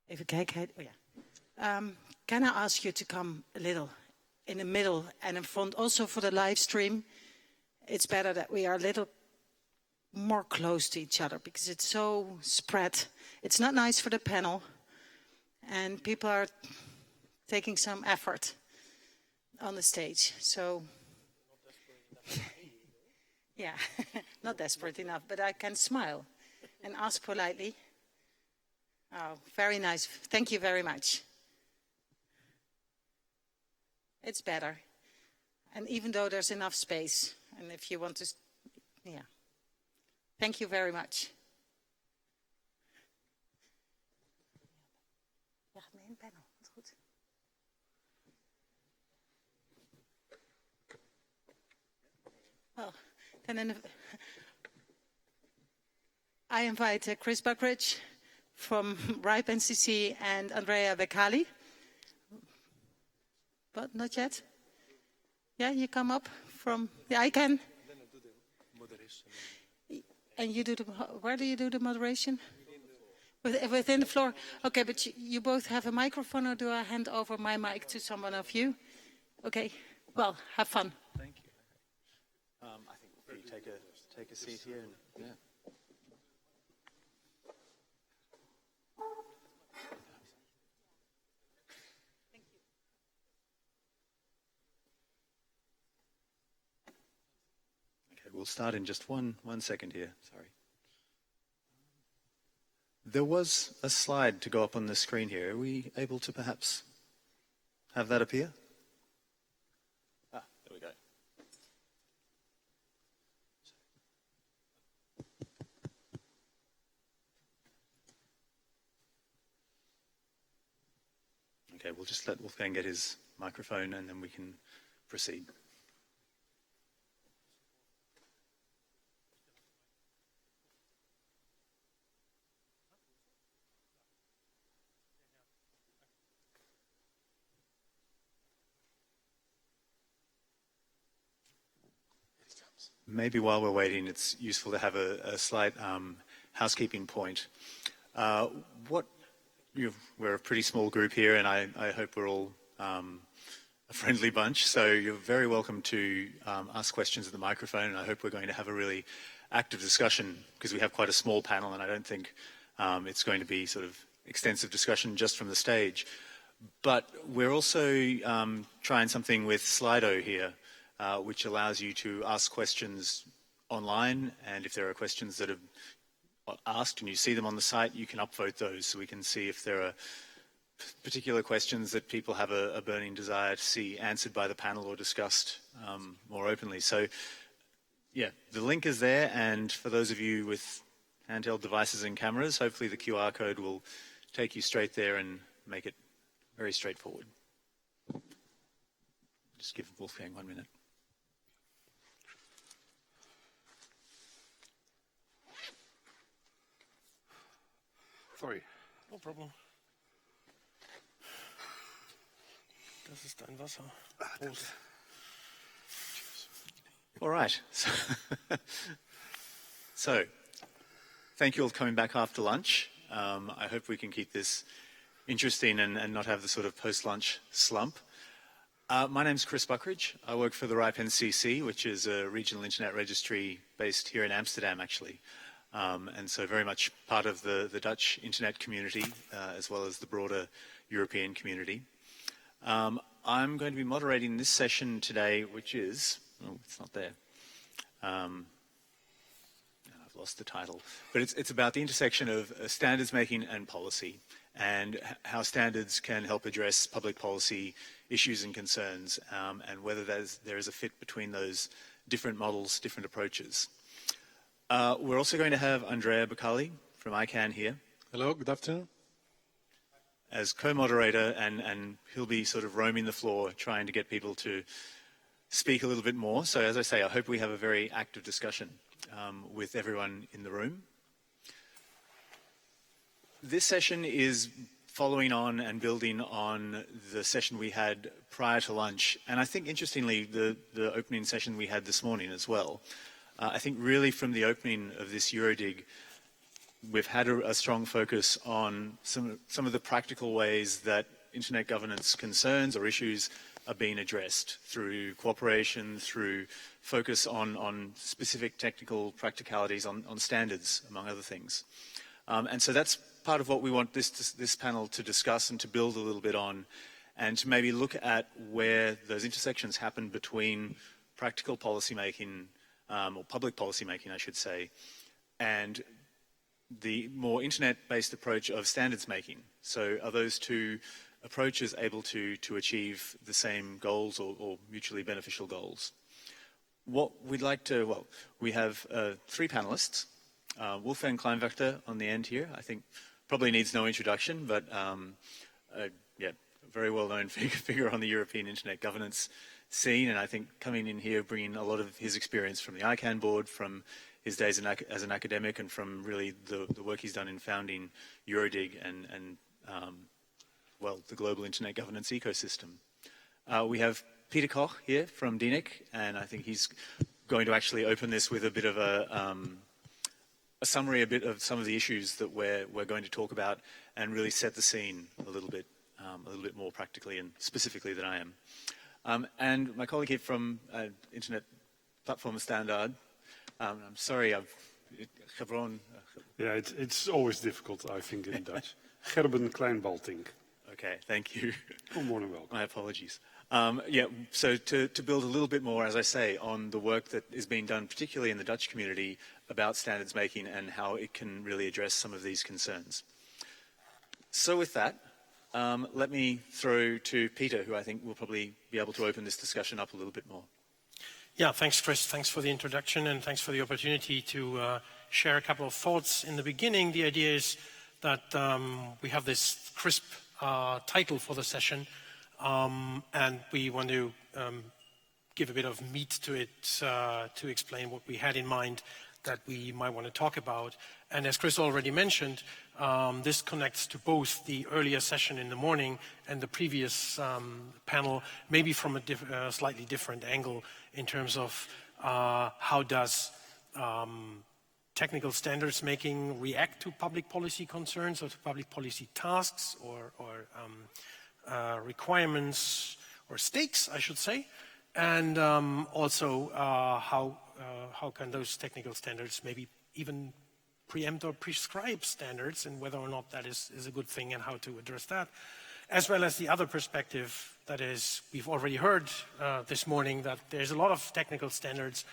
Even kijken. Oh ja. Can I ask you to come a little in the middle and in front, also for the live stream? It's better that we are a little more close to each other because it's so spread. It's not nice for the panel, and people are taking some effort on the stage. So, yeah, not desperate enough, but I can smile and ask politely. Oh, very nice. Thank you very much. It's better. And even though there's enough space, and if you want to, yeah. Thank you very much. Ja, gaat mee in panel. Dat is goed. Well, then I invite Chris Buckridge from RIPE NCC and Andrea Beccali. But not yet? Yeah, you come up from, yeah, I can. And you do the, where do you do the moderation? Within the floor? Okay, but you both have a microphone, or do I hand over my mic to someone of you? Okay, well, have fun. Thank you. I think you take a seat here. And, yeah. We'll start in just one second here. Sorry. There was a slide to go up on the screen here. Are we able to perhaps have that appear? There we go. Okay, we'll just let Wolfgang get his microphone and then we can proceed. Maybe while we're waiting, it's useful to have a slight housekeeping point. We're a pretty small group here, and I hope we're all a friendly bunch, so you're very welcome to ask questions at the microphone, and I hope we're going to have a really active discussion because we have quite a small panel, and I don't think it's going to be sort of extensive discussion just from the stage. But we're also trying something with Slido here, which allows you to ask questions online, and if there are questions that are asked and you see them on the site, you can upvote those so we can see if there are particular questions that people have a burning desire to see answered by the panel or discussed more openly. So, yeah, the link is there, and for those of you with handheld devices and cameras, hopefully the QR code will take you straight there and make it very straightforward. Just give Wolfgang 1 minute. Sorry, no problem. Das ist dein Wasser. Prost. All right. So, thank you all for coming back after lunch. I hope we can keep this interesting and not have the sort of post-lunch slump. My name's Chris Buckridge. I work for the RIPE NCC, which is a regional internet registry based here in Amsterdam, actually. And so very much part of the Dutch internet community, as well as the broader European community. I'm going to be moderating this session today, which is, oh, it's not there. I've lost the title. But it's about the intersection of standards making and policy, and how standards can help address public policy issues and concerns, and whether there is a fit between those different models, different approaches. We're also going to have Andrea Beccali from ICANN here. Hello, good afternoon. As co-moderator, and he'll be sort of roaming the floor, trying to get people to speak a little bit more. So as I say, I hope we have a very active discussion with everyone in the room. This session is following on and building on the session we had prior to lunch. And I think, interestingly, the opening session we had this morning as well. I think really from the opening of this EuroDIG, we've had a strong focus on some of the practical ways that internet governance concerns or issues are being addressed through cooperation, through focus on specific technical practicalities, on standards, among other things. And so that's part of what we want this panel to discuss and to build a little bit on, and to maybe look at where those intersections happen between practical policymaking, or public policymaking, I should say, and the more internet-based approach of standards making. So are those two approaches able to achieve the same goals or mutually beneficial goals? What we'd like to, well, we have 3 panelists. Wolfgang Kleinwachter on the end here, I think probably needs no introduction, but yeah, a very well-known figure on the European internet governance scene, and I think coming in here bringing a lot of his experience from the ICANN board, from his days as an academic, and from really the work he's done in founding EuroDIG and well, the global internet governance ecosystem. We have Peter Koch here from DINIC, and I think he's going to actually open this with a bit of a summary, a bit of some of the issues that we're going to talk about, and really set the scene a little bit more practically and specifically than I am. And my colleague here from Internet Platform Standard. I'm sorry, Gebron. Yeah, it's always difficult, I think, in Dutch. Gerben Kleinbalting. Okay, thank you. You're more than welcome. My apologies. Yeah, so to build a little bit more, as I say, on the work that is being done, particularly in the Dutch community, about standards making and how it can really address some of these concerns. So with that, let me throw to Peter, who I think will probably be able to open this discussion up a little bit more. Yeah, thanks, Chris. Thanks for the introduction, and thanks for the opportunity to share a couple of thoughts. In the beginning, the idea is that we have this crisp title for the session, and we want to give a bit of meat to it to explain what we had in mind that we might want to talk about. And as Chris already mentioned, this connects to both the earlier session in the morning and the previous panel, maybe from a slightly different angle in terms of how does technical standards making react to public policy concerns or to public policy tasks or requirements or stakes, I should say, and also how can those technical standards maybe even preempt or prescribe standards, and whether or not that is a good thing and how to address that, as well as the other perspective, that is, we've already heard this morning that there's a lot of technical standards.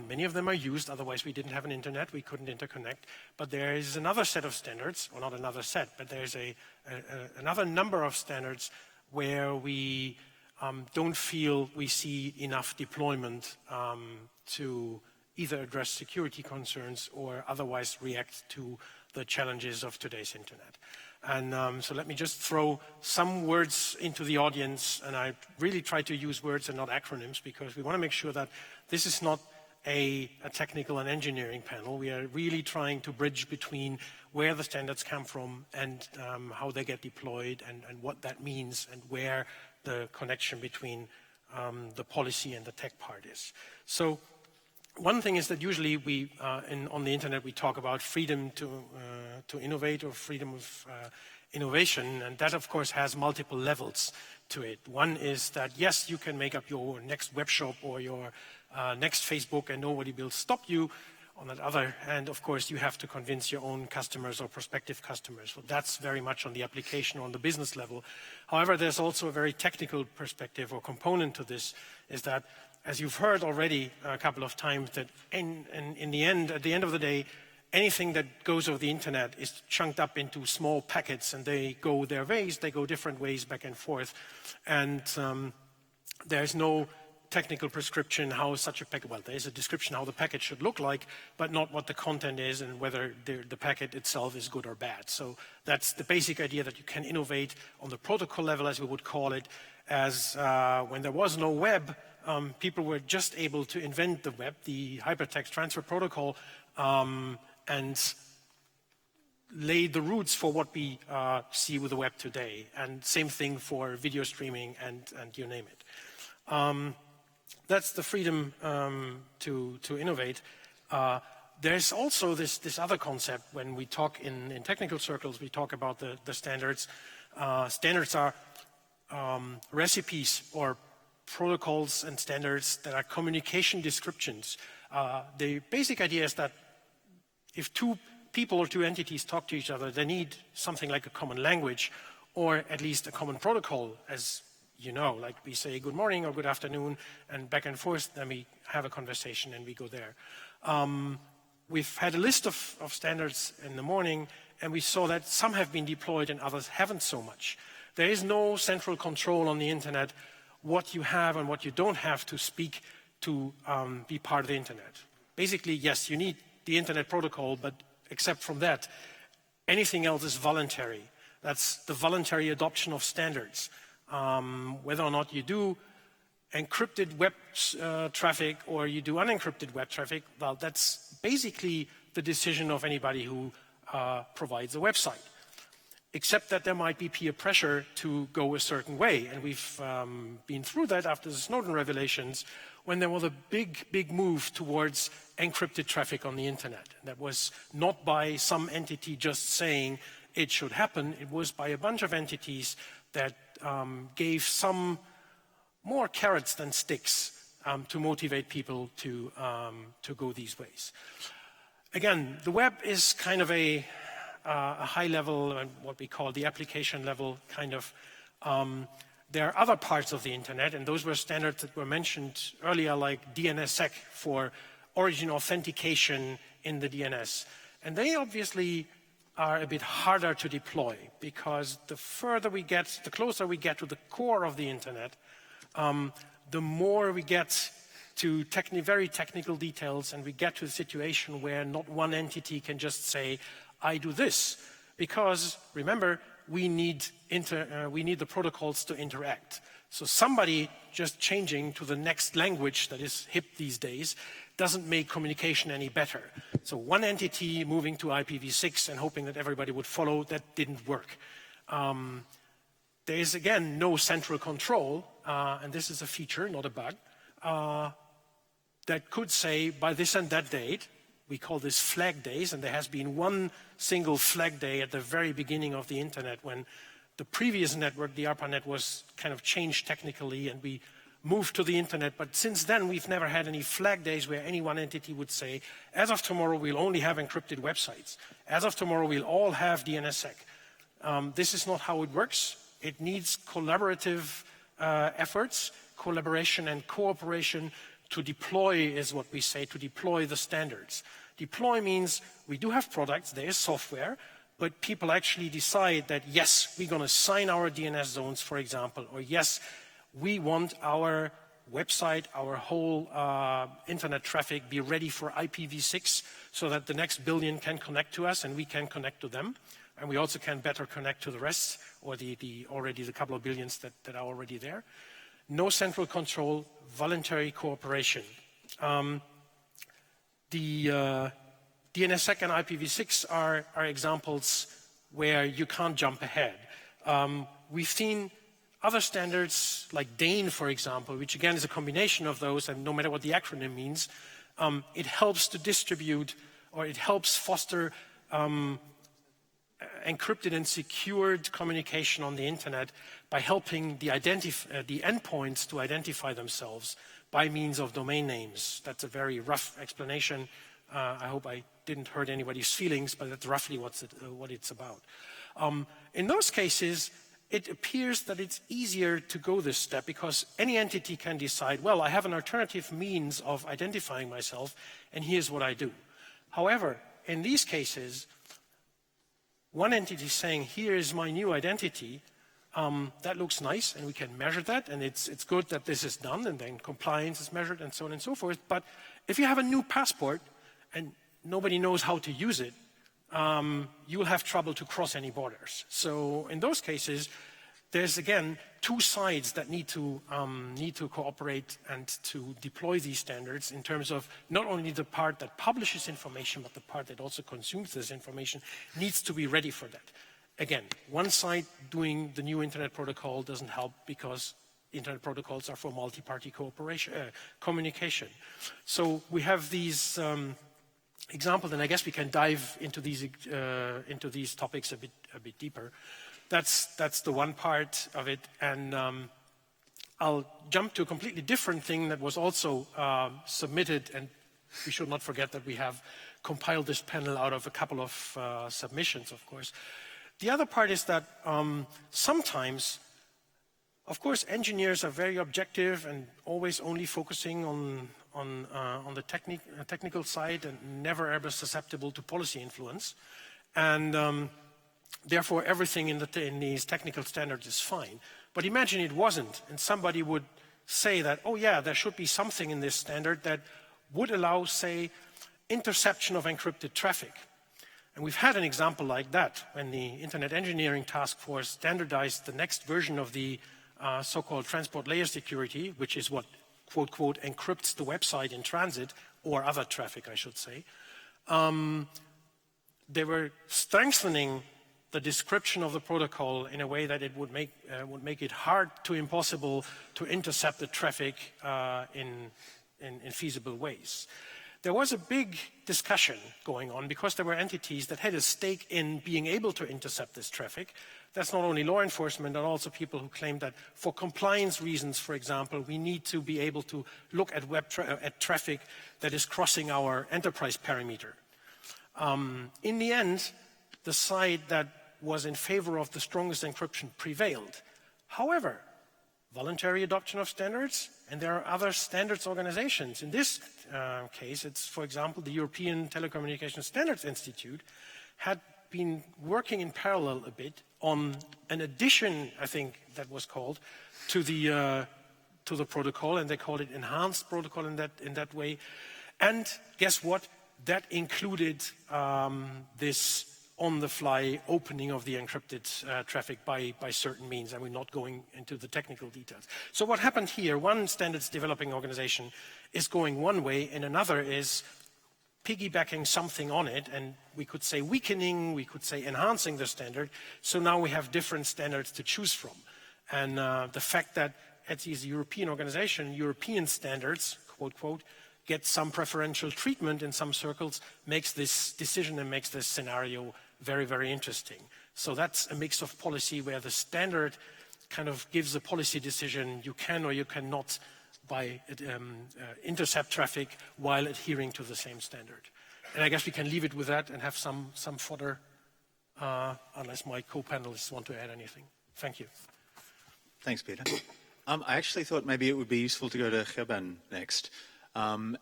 Many of them are used, otherwise we didn't have an internet, we couldn't interconnect. But there is another set of standards, or not another set, but there's another number of standards where we don't feel we see enough deployment to either address security concerns or otherwise react to the challenges of today's internet. And so let me just throw some words into the audience, and I really try to use words and not acronyms, because we want to make sure that this is not a technical and engineering panel. We are really trying to bridge between where the standards come from and how they get deployed and what that means, and where the connection between the policy and the tech part is. So one thing is that usually we, on the internet, we talk about freedom to innovate, or freedom of innovation, and that of course has multiple levels to it. One is that yes, you can make up your next web shop or your next Facebook and nobody will stop you. On the other hand, of course, you have to convince your own customers or prospective customers. So that's very much on the application, on the business level. However, there's also a very technical perspective or component to this, is that, as you've heard already a couple of times, that in the end, at the end of the day, anything that goes over the internet is chunked up into small packets, and they go their ways, they go different ways back and forth. And there's no technical prescription how such a packet, well, there is a description how the packet should look like, but not what the content is and whether the packet itself is good or bad. So that's the basic idea, that you can innovate on the protocol level, as we would call it, as when there was no web, people were just able to invent the web, the hypertext transfer protocol, and lay the roots for what we see with the web today. And same thing for video streaming and you name it. That's the freedom to innovate. There's also this other concept when we talk in technical circles, we talk about the standards. Standards are recipes or protocols and standards that are communication descriptions. The basic idea is that if two people or two entities talk to each other, they need something like a common language or at least a common protocol, as you know, like we say good morning or good afternoon and back and forth, then we have a conversation and we go there. We've had a list of standards in the morning, and we saw that some have been deployed and others haven't so much. There is no central control on the internet what you have and what you don't have to speak to be part of the internet. Basically, yes, you need the internet protocol, but except from that, anything else is voluntary. That's the voluntary adoption of standards. Whether or not you do encrypted web traffic or you do unencrypted web traffic, well, that's basically the decision of anybody who provides a website. Except that there might be peer pressure to go a certain way. And we've been through that after the Snowden revelations when there was a big move towards encrypted traffic on the internet. That was not by some entity just saying it should happen. It was by a bunch of entities that gave some more carrots than sticks to motivate people to go these ways. Again, the web is kind of a high level, what we call the application level kind of. There are other parts of the internet, and those were standards that were mentioned earlier, like DNSSEC for origin authentication in the DNS. And they obviously are a bit harder to deploy because the further we get, the closer we get to the core of the internet, the more we get to very technical details, and we get to a situation where not one entity can just say, I do this. Because, remember, we need the protocols to interact. So somebody just changing to the next language that is hip these days doesn't make communication any better. So one entity moving to IPv6 and hoping that everybody would follow, that didn't work. There is, again, no central control, and this is a feature, not a bug, that could say by this and that date, we call this flag days, and there has been one single flag day at the very beginning of the internet when the previous network, the ARPANET, was kind of changed technically and we moved to the internet. But since then, we've never had any flag days where any one entity would say, as of tomorrow, we'll only have encrypted websites. As of tomorrow, we'll all have DNSSEC. This is not how it works. It needs collaborative efforts, collaboration and cooperation to deploy, is what we say, to deploy the standards. Deploy means we do have products, there is software, but people actually decide that, yes, we're going to sign our DNS zones, for example, or yes, we want our website, our whole internet traffic be ready for IPv6 so that the next billion can connect to us and we can connect to them. And we also can better connect to the rest, or already the couple of billions that are already there. No central control, voluntary cooperation. The DNSSEC and IPv6 are examples where you can't jump ahead. We've seen other standards like DANE, for example, which again is a combination of those, and no matter what the acronym means, it helps to distribute, or it helps foster encrypted and secured communication on the internet by helping the endpoints to identify themselves by means of domain names. That's a very rough explanation. I hope I didn't hurt anybody's feelings, but that's roughly what it's about. In those cases, it appears that it's easier to go this step because any entity can decide, well, I have an alternative means of identifying myself, and here's what I do. However, in these cases, one entity saying, here is my new identity, that looks nice, and we can measure that, and it's good that this is done, and then compliance is measured, and so on and so forth. But if you have a new passport, and nobody knows how to use it, you will have trouble to cross any borders. So in those cases, there's again two sides that need to cooperate and to deploy these standards in terms of not only the part that publishes information, but the part that also consumes this information needs to be ready for that. Again, one side doing the new internet protocol doesn't help because internet protocols are for multi-party cooperation, communication. So we have these example, then I guess we can dive into these topics a bit deeper. That's the one part of it, and I'll jump to a completely different thing that was also submitted, and we should not forget that we have compiled this panel out of a couple of submissions, of course. The other part is that sometimes, of course, engineers are very objective and always only focusing on the technical side and never ever susceptible to policy influence. And therefore, everything in these technical standards is fine. But imagine it wasn't, and somebody would say that, oh yeah, there should be something in this standard that would allow, say, interception of encrypted traffic. And we've had an example like that when the Internet Engineering Task Force standardized the next version of the so-called transport layer security, which is what, quote, quote, encrypts the website in transit, or other traffic, I should say. They were strengthening the description of the protocol in a way that it would make it hard to impossible to intercept the traffic in feasible ways. There was a big discussion going on because there were entities that had a stake in being able to intercept this traffic. That's not only law enforcement, but also people who claim that for compliance reasons, for example, we need to be able to look at at traffic that is crossing our enterprise perimeter. In the end, the side that was in favor of the strongest encryption prevailed. However, voluntary adoption of standards, and there are other standards organizations. In this case, it's, for example, the European Telecommunication Standards Institute had been working in parallel a bit on an addition, I think that was called, to the protocol, and they called it enhanced protocol in that way. And guess what? That included this on-the-fly opening of the encrypted traffic by certain means, and we're not going into the technical details. So what happened here, one standards developing organization is going one way, and another is piggybacking something on it, and we could say weakening, we could say enhancing the standard, so now we have different standards to choose from. And the fact that ETSI is a European organization, European standards, quote, quote, get some preferential treatment in some circles makes this decision and makes this scenario very, very interesting. So that's a mix of policy where the standard kind of gives a policy decision you can or you cannot by intercept traffic while adhering to the same standard. And I guess we can leave it with that and have some fodder unless my co-panelists want to add anything. Thank you. Thanks, Peter. I actually thought maybe it would be useful to go to Gerben next. And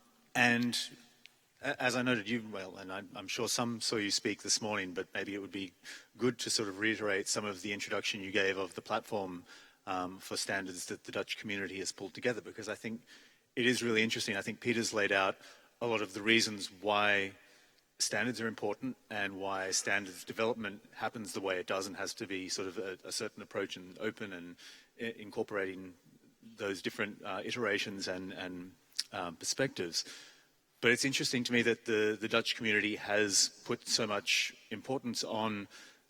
as I noted, and I'm sure some saw you speak this morning, but maybe it would be good to sort of reiterate some of the introduction you gave of the platform for standards that the Dutch community has pulled together, because I think it is really interesting. I think Peter's laid out a lot of the reasons why standards are important and why standards development happens the way it does and has to be sort of a certain approach and open and incorporating those different iterations and perspectives. But it's interesting to me that the Dutch community has put so much importance on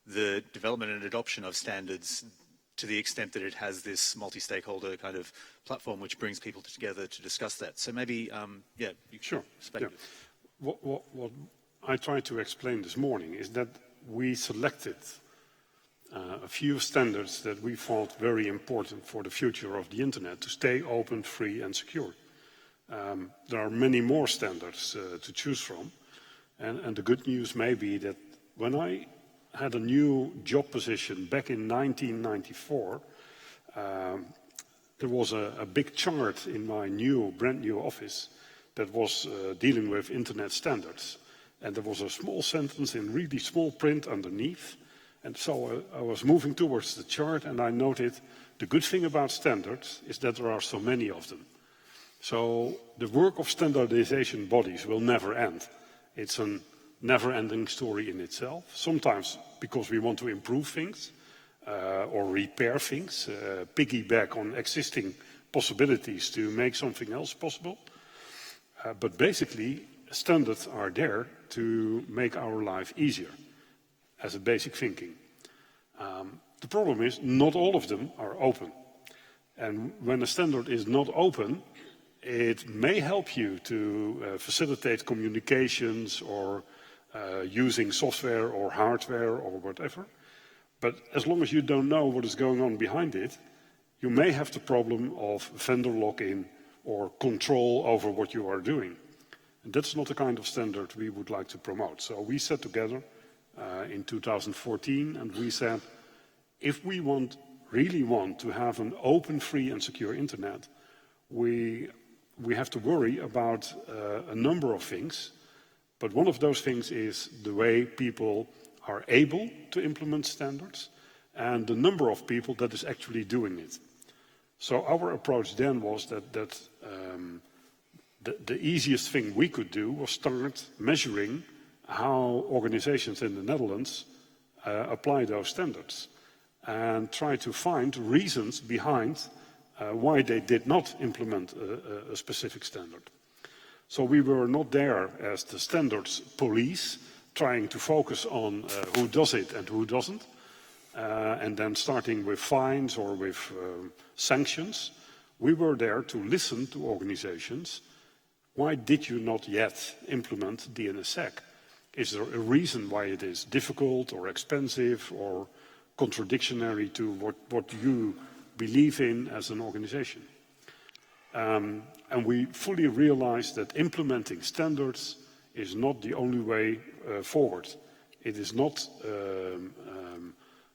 the development and adoption of standards to the extent that it has this multi-stakeholder kind of platform which brings people together to discuss that. So maybe, you sure. Perspective. Yeah. What I tried to explain this morning is that we selected a few standards that we thought very important for the future of the internet to stay open, free and secure. There are many more standards to choose from, and the good news may be that when I had a new job position back in 1994, there was a big chart in my brand new office that was dealing with internet standards, and there was a small sentence in really small print underneath, and so I was moving towards the chart and I noted the good thing about standards is that there are so many of them. So the work of standardization bodies will never end. It's a never-ending story in itself, sometimes because we want to improve things or repair things, piggyback on existing possibilities to make something else possible. But basically, standards are there to make our life easier as a basic thinking. The problem is not all of them are open. And when a standard is not open, It may help you to facilitate communications or using software or hardware or whatever. But as long as you don't know what is going on behind it, you may have the problem of vendor lock-in or control over what you are doing. And that's not the kind of standard we would like to promote. So we sat together in 2014 and we said, if we really want to have an open, free and secure internet, we have to worry about a number of things. But one of those things is the way people are able to implement standards and the number of people that is actually doing it. So our approach then was that the easiest thing we could do was start measuring how organizations in the Netherlands apply those standards and try to find reasons behind why they did not implement a specific standard. So we were not there as the standards police trying to focus on who does it and who doesn't, and then starting with fines or with sanctions. We were there to listen to organizations. Why did you not yet implement DNSSEC? Is there a reason why it is difficult or expensive or contradictory to what you believe in as an organization? And we fully realize that implementing standards is not the only way forward. It is not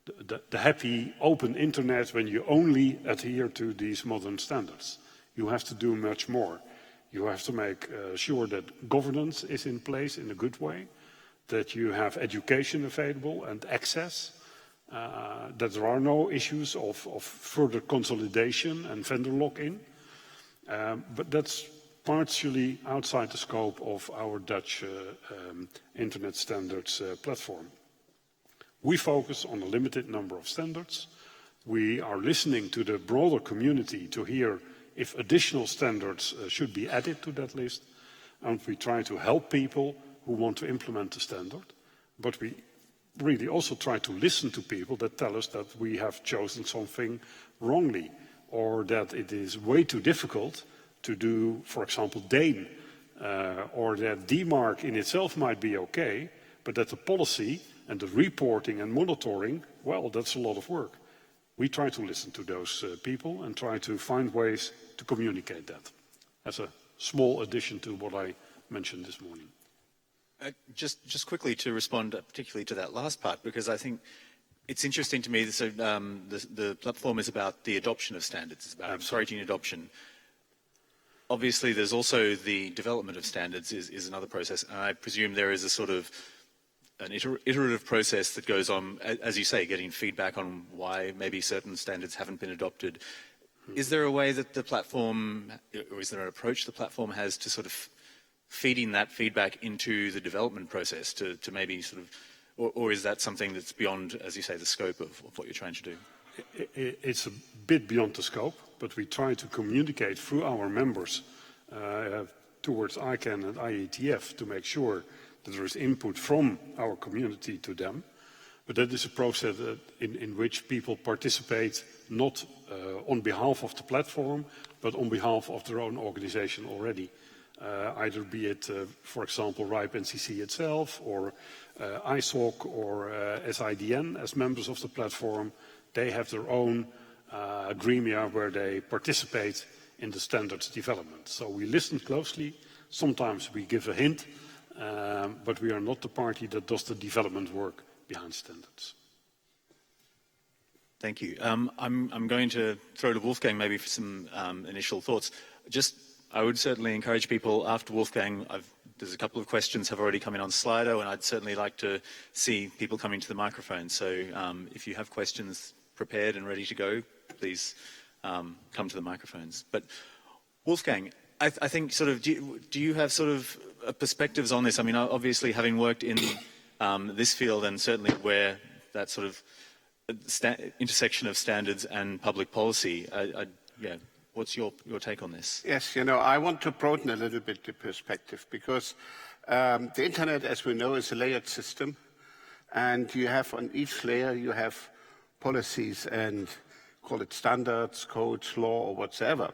the happy open internet when you only adhere to these modern standards. You have to do much more. You have to make sure that governance is in place in a good way, that you have education available and access, that there are no issues of further consolidation and vendor lock-in. But that's partially outside the scope of our Dutch Internet Standards platform. We focus on a limited number of standards. We are listening to the broader community to hear if additional standards should be added to that list. And we try to help people who want to implement the standard. But we really also try to listen to people that tell us that we have chosen something wrongly, or that it is way too difficult to do, for example, DANE, or that DMARC in itself might be okay, but that the policy and the reporting and monitoring, well, that's a lot of work. We try to listen to those people and try to find ways to communicate that. As a small addition to what I mentioned this morning. Just quickly to respond particularly to that last part, because I think it's interesting to me. So the platform is about the adoption of standards. It's about encouraging adoption. Obviously, there's also the development of standards is another process. And I presume there is a sort of an iterative process that goes on, as you say, getting feedback on why maybe certain standards haven't been adopted. Is there a way that the platform, or is there an approach the platform has to sort of feeding that feedback into the development process to maybe sort of, or is that something that's beyond, as you say, the scope of what you're trying to do? It's a bit beyond the scope, but we try to communicate through our members towards ICANN and IETF to make sure that there is input from our community to them. But that is a process in which people participate not on behalf of the platform, but on behalf of their own organization already. Either be it, for example, RIPE NCC itself, or ISOC, or SIDN as members of the platform. They have their own gremia where they participate in the standards development. So we listen closely. Sometimes we give a hint, but we are not the party that does the development work behind standards. Thank you. I'm going to throw to Wolfgang maybe for some initial thoughts. I would certainly encourage people after Wolfgang. There's a couple of questions have already come in on Slido, and I'd certainly like to see people coming to the microphone. So if you have questions prepared and ready to go, please come to the microphones. But Wolfgang, I think sort of, do you have sort of perspectives on this? I mean, obviously having worked in this field and certainly where that sort of intersection of standards and public policy, yeah. What's your take on this? Yes, you know, I want to broaden a little bit the perspective because the internet, as we know, is a layered system, and you have on each layer you have policies and call it standards, codes, law, or whatsoever.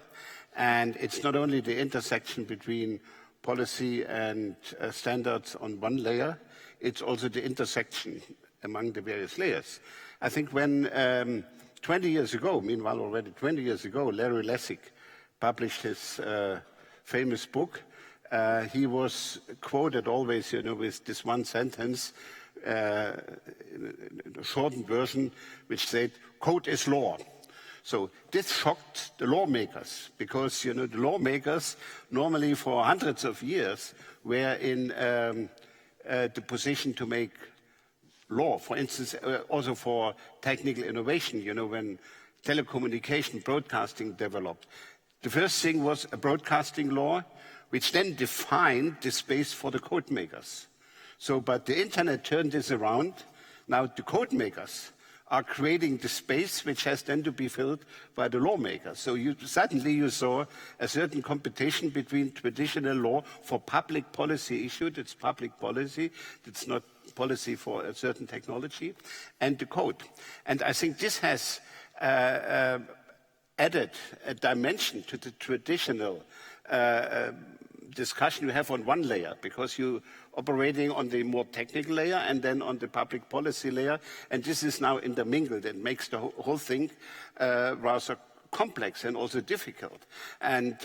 And it's not only the intersection between policy and standards on one layer, it's also the intersection among the various layers. I think when 20 years ago, meanwhile already 20 years ago, Larry Lessig published his famous book, he was quoted always, with this one sentence, a shortened version, which said, "Code is law." So this shocked the lawmakers because, the lawmakers normally for hundreds of years were in the position to make law. For instance, also for technical innovation, when telecommunication, broadcasting developed. The first thing was a broadcasting law, which then defined the space for the code makers. So, but the internet turned this around. Now the code makers are creating the space which has then to be filled by the lawmakers. So suddenly you saw a certain competition between traditional law for public policy issued, it's public policy, it's not policy for a certain technology, and the code. And I think this has added a dimension to the traditional discussion you have on one layer, because you're operating on the more technical layer and then on the public policy layer, and this is now intermingled and makes the whole thing rather complex and also difficult. And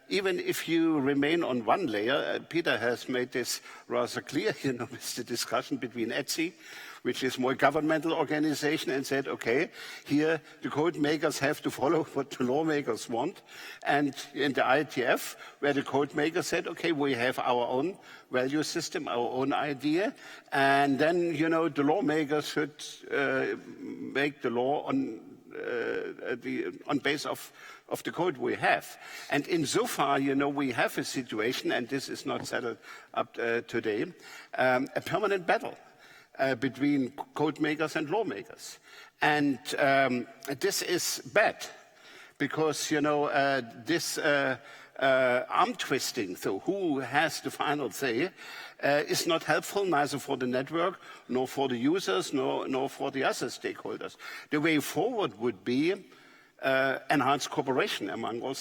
even if you remain on one layer, Peter has made this rather clear, with the discussion between ETSI, which is more governmental organization, and said, okay, here the code makers have to follow what the lawmakers want. And in the IETF, where the code makers said, okay, we have our own value system, our own idea, and then, the lawmakers should make the law on base of the code we have. And insofar, we have a situation, and this is not settled up today, a permanent battle between code makers and lawmakers. And this is bad, because, this arm twisting, so who has the final say, is not helpful, neither for the network, nor for the users, nor for the other stakeholders. The way forward would be enhanced cooperation among all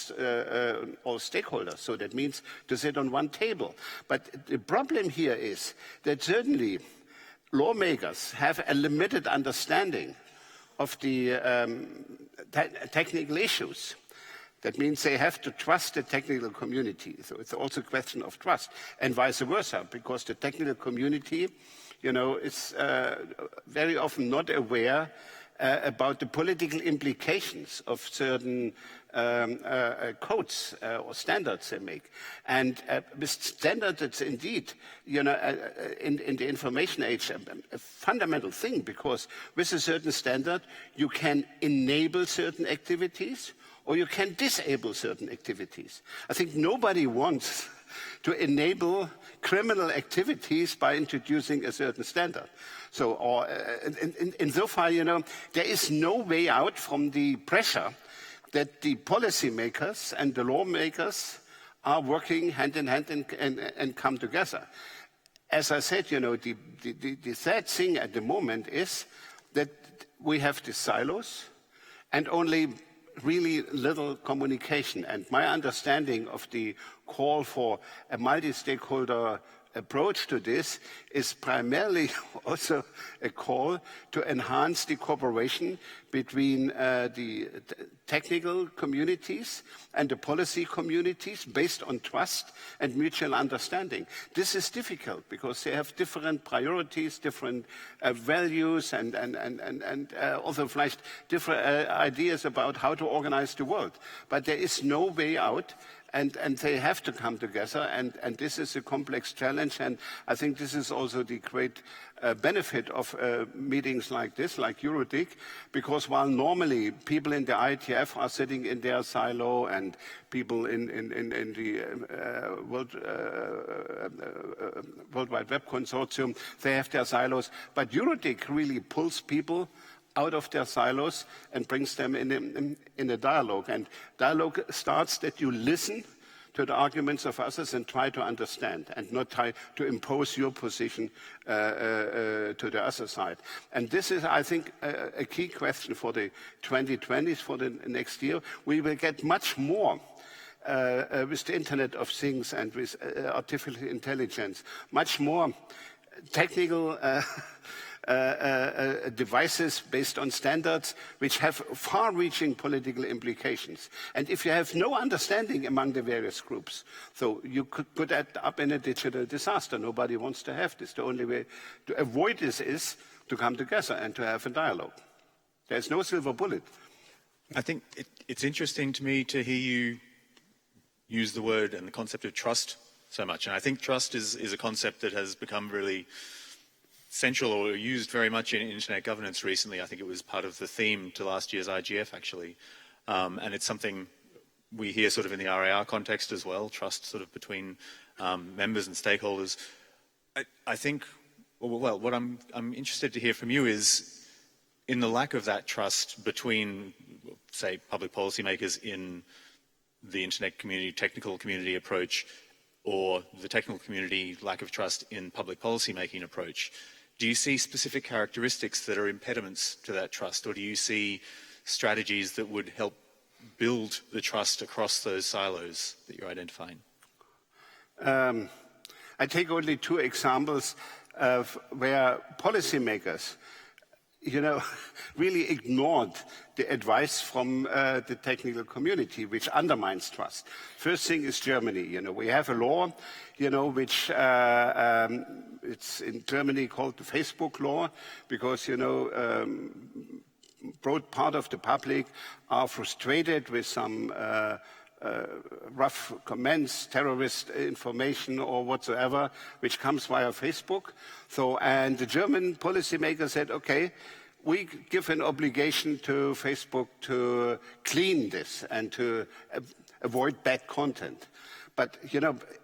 stakeholders. So that means to sit on one table. But the problem here is that certainly lawmakers have a limited understanding of the technical issues. That means they have to trust the technical community. So it's also a question of trust, and vice versa, because the technical community, is very often not aware about the political implications of certain codes or standards they make. And with standards, it's indeed, in the information age, a fundamental thing, because with a certain standard, you can enable certain activities, or you can disable certain activities. I think nobody wants to enable criminal activities by introducing a certain standard. So, insofar, there is no way out from the pressure that the policymakers and the lawmakers are working hand in hand and come together. As I said, the sad thing at the moment is that we have the silos and only really little communication. And my understanding of the call for a multi-stakeholder approach to this is primarily also a call to enhance the cooperation between the technical communities and the policy communities based on trust and mutual understanding. This is difficult because they have different priorities, different values, and also vielleicht different ideas about how to organize the world. But there is no way out. And they have to come together, and this is a complex challenge, and I think this is also the great benefit of meetings like this, like EuroDIG, because while normally people in the IETF are sitting in their silo and people in the World Wide Web Consortium, they have their silos, but EuroDIG really pulls people out of their silos and brings them in a dialogue. And dialogue starts that you listen to the arguments of others and try to understand, and not try to impose your position to the other side. And this is, I think, a key question for the 2020s, for the next year. We will get much more with the Internet of Things and with artificial intelligence, much more technical devices based on standards which have far-reaching political implications. And if you have no understanding among the various groups, so you could end up in a digital disaster. Nobody wants to have this. The only way to avoid this is to come together and to have a dialogue. There's no silver bullet. I think it's interesting to me to hear you use the word and the concept of trust so much. And I think trust is a concept that has become really central or used very much in internet governance recently. I think it was part of the theme to last year's IGF, actually. And it's something we hear sort of in the RAR context as well, trust sort of between members and stakeholders. I think, well, what I'm interested to hear from you is, in the lack of that trust between, say, public policymakers in the internet community, technical community approach, or the technical community lack of trust in public policy making approach, do you see specific characteristics that are impediments to that trust, or do you see strategies that would help build the trust across those silos that you're identifying? I take only two examples of where policymakers really ignored the advice from the technical community, which undermines trust. First thing is Germany. We have a law, which it's in Germany called the Facebook law, because, broad part of the public are frustrated with some rough comments, terrorist information or whatsoever, which comes via Facebook. And the German policymaker said, okay, we give an obligation to Facebook to clean this and to avoid bad content. But,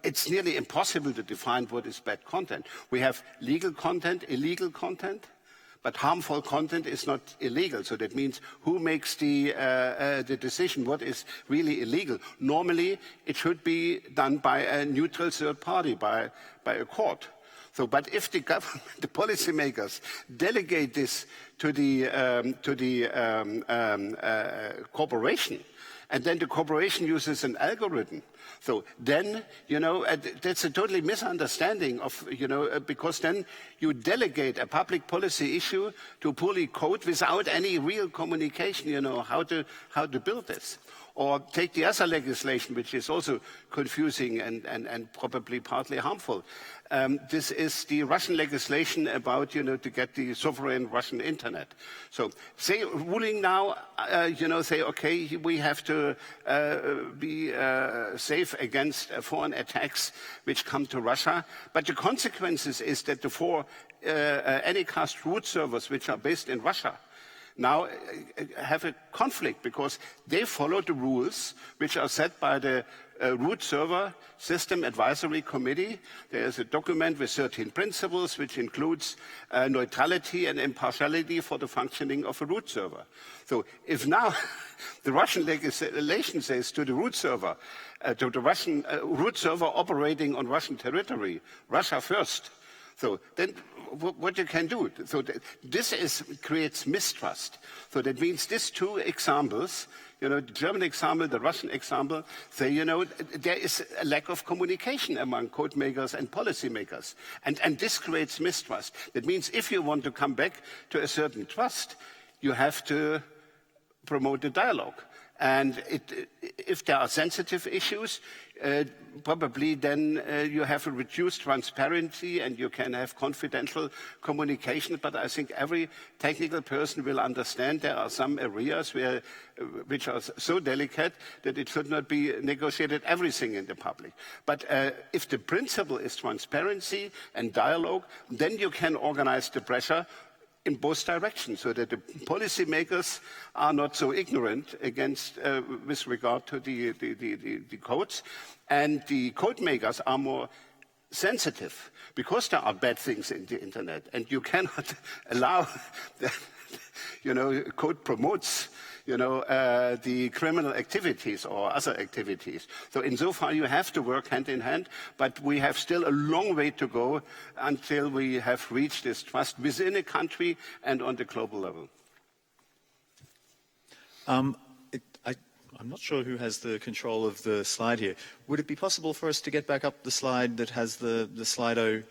it's nearly impossible to define what is bad content. We have legal content, illegal content, but harmful content is not illegal. So that means who makes the decision what is really illegal? Normally, it should be done by a neutral third party, by a court. But if the government, the policymakers delegate this to the corporation, and then the corporation uses an algorithm, then, that's a totally misunderstanding of, because then you delegate a public policy issue to poorly code without any real communication, how to build this. Or take the other legislation, which is also confusing and probably partly harmful. This is the Russian legislation about, to get the sovereign Russian internet. So, say, ruling now, say, okay, we have to be safe against foreign attacks which come to Russia. But the consequences is that the four Anycast root servers, which are based in Russia, now have a conflict because they follow the rules which are set by the root server system advisory committee. There is a document with 13 principles which includes neutrality and impartiality for the functioning of a root server. So if now the Russian legislation says to the root server, to the Russian root server operating on Russian territory, Russia first, so then what you can do. So this creates mistrust. So that means these two examples, the German example, the Russian example, say, there is a lack of communication among code makers and policymakers. And this creates mistrust. That means if you want to come back to a certain trust, you have to promote a dialogue. And if there are sensitive issues, probably then you have a reduced transparency and you can have confidential communication. But I think every technical person will understand there are some areas which are so delicate that it should not be negotiated everything in the public. But if the principle is transparency and dialogue, then you can organize the pressure in both directions, so that the policymakers are not so ignorant with regard to the codes, and the code makers are more sensitive, because there are bad things in the internet, and you cannot allow that, code promotes the criminal activities or other activities. So insofar you have to work hand in hand, but we have still a long way to go until we have reached this trust within a country and on the global level. I'm not sure who has the control of the slide here. Would it be possible for us to get back up the slide that has the Slido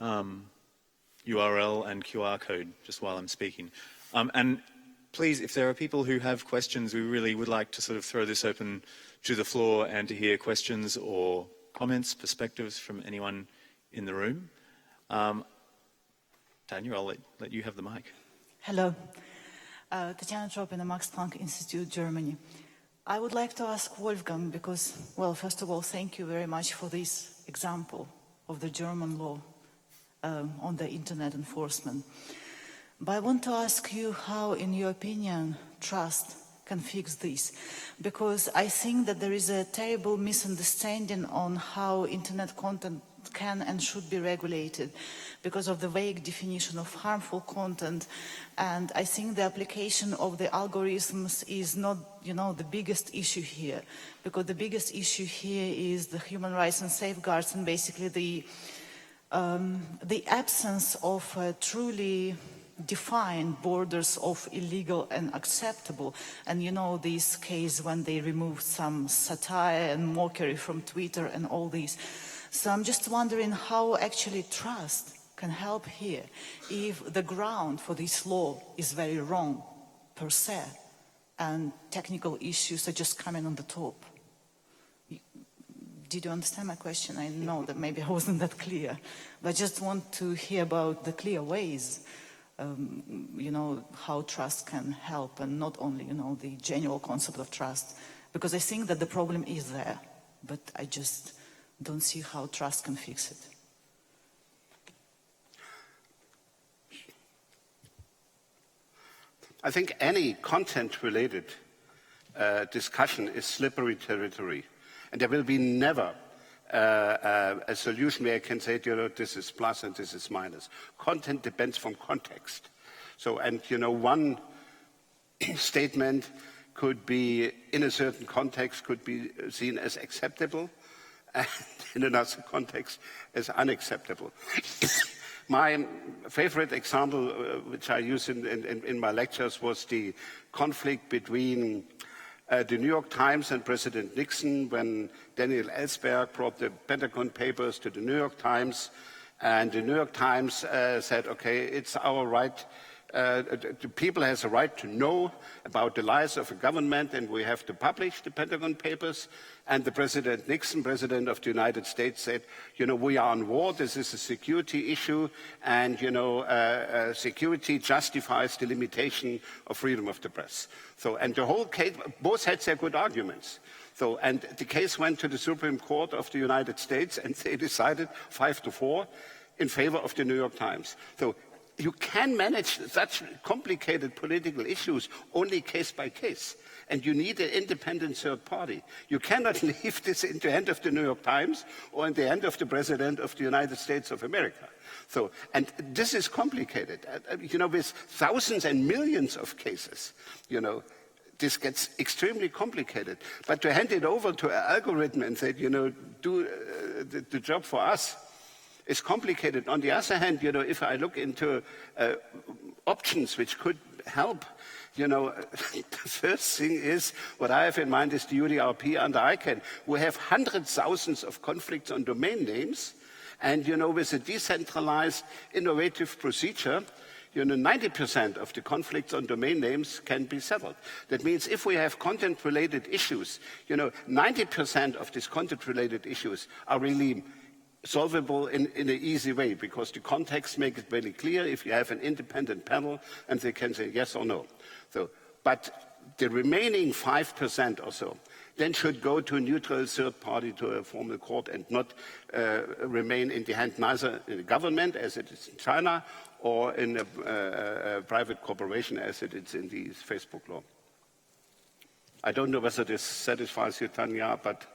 URL and QR code, just while I'm speaking? And please, if there are people who have questions, we really would like to sort of throw this open to the floor and to hear questions or comments, perspectives from anyone in the room. Tanya, I'll let you have the mic. Hello. Tatiana Tropina, Max Planck Institute, Germany. I would like to ask Wolfgang because, well, first of all, thank you very much for this example of the German law on the internet enforcement. But I want to ask you how, in your opinion, trust can fix this. Because I think that there is a terrible misunderstanding on how internet content can and should be regulated because of the vague definition of harmful content. And I think the application of the algorithms is not, the biggest issue here, because the biggest issue here is the human rights and safeguards and basically the absence of truly defined borders of illegal and acceptable. And this case when they removed some satire and mockery from Twitter and all these. So I'm just wondering how actually trust can help here if the ground for this law is very wrong per se and technical issues are just coming on the top. Did you understand my question? I know that maybe I wasn't that clear, but I just want to hear about the clear ways, how trust can help and not only, the general concept of trust, because I think that the problem is there, but I just don't see how trust can fix it. I think any content-related discussion is slippery territory. And there will be never a solution where I can say, this is plus and this is minus. Content depends from context. So, and one statement could be, in a certain context, could be seen as acceptable, and in another context as unacceptable. My favorite example, which I use in my lectures, was the conflict between the New York Times and President Nixon when Daniel Ellsberg brought the Pentagon Papers to the New York Times, and the New York Times said, okay, it's our right, the people has a right to know about the lies of a government, and we have to publish the Pentagon Papers. And the President Nixon, President of the United States, said, we are on war, this is a security issue, and, security justifies the limitation of freedom of the press. So, and the whole case, both had their good arguments. So, and the case went to the Supreme Court of the United States, and they decided 5-4 in favor of the New York Times. So, you can manage such complicated political issues only case by case. And you need an independent third party. You cannot leave this in the hand of the New York Times or in the hand of the President of the United States of America. So, and this is complicated. With thousands and millions of cases, this gets extremely complicated. But to hand it over to an algorithm and say, do the job for us, is complicated. On the other hand, if I look into options which could help, the first thing is, what I have in mind is the UDRP under ICANN. We have hundreds, thousands of conflicts on domain names, and, with a decentralized, innovative procedure, 90% of the conflicts on domain names can be settled. That means if we have content-related issues, 90% of these content-related issues are really solvable in an easy way, because the context makes it very clear if you have an independent panel and they can say yes or no. So, but the remaining 5% or so then should go to a neutral third party, to a formal court, and not remain in the hand neither in the government, as it is in China, or in a private corporation, as it is in the Facebook law. I don't know whether this satisfies you, Tanya, but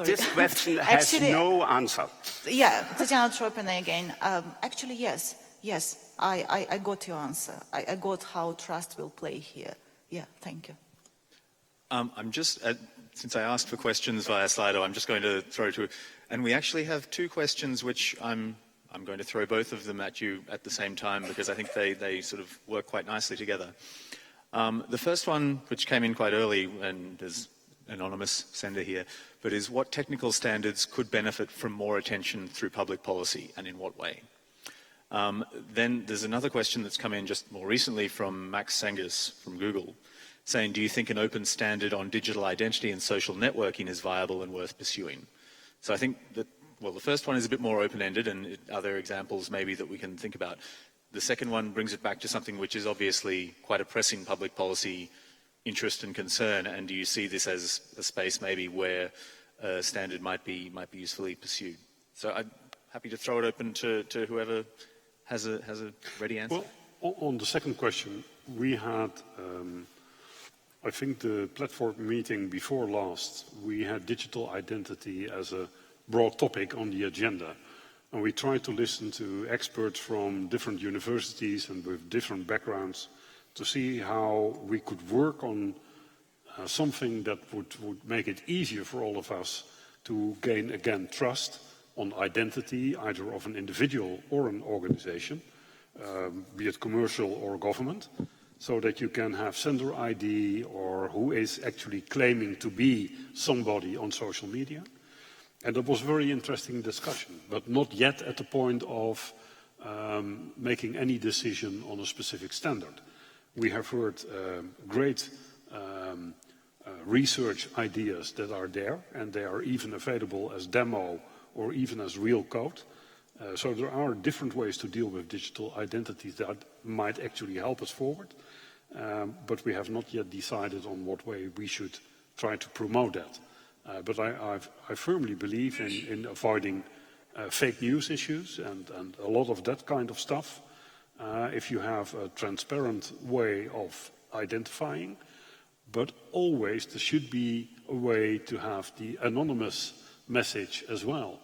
this question has no answer. Yeah, Tatiana Tropina again. Actually, yes. I got your answer. I got how trust will play here. Yeah, thank you. I'm just, since I asked for questions via Slido, I'm just going to throw to, and we actually have two questions which I'm going to throw both of them at you at the same time, because I think they sort of work quite nicely together. The first one, which came in quite early, and there's anonymous sender here, but is what technical standards could benefit from more attention through public policy, and in what way? Then there's another question that's come in just more recently from Max Sengers from Google, saying, do you think an open standard on digital identity and social networking is viable and worth pursuing? So I think that, well, the first one is a bit more open-ended, and other examples maybe that we can think about. The second one brings it back to something which is obviously quite a pressing public policy interest and concern, and do you see this as a space maybe where a standard might be usefully pursued? So I'm happy to throw it open to whoever has a ready answer. Well, on the second question, we had, I think the platform meeting before last, we had digital identity as a broad topic on the agenda. And we tried to listen to experts from different universities and with different backgrounds to see how we could work on something that would make it easier for all of us to gain, again, trust on identity, either of an individual or an organization, be it commercial or government, so that you can have sender ID or who is actually claiming to be somebody on social media. And that was a very interesting discussion, but not yet at the point of making any decision on a specific standard. We have heard great research ideas that are there, and they are even available as demo or even as real code. So there are different ways to deal with digital identities that might actually help us forward, but we have not yet decided on what way we should try to promote that. But I firmly believe in avoiding fake news issues and a lot of that kind of stuff. If you have a transparent way of identifying, but always there should be a way to have the anonymous message as well.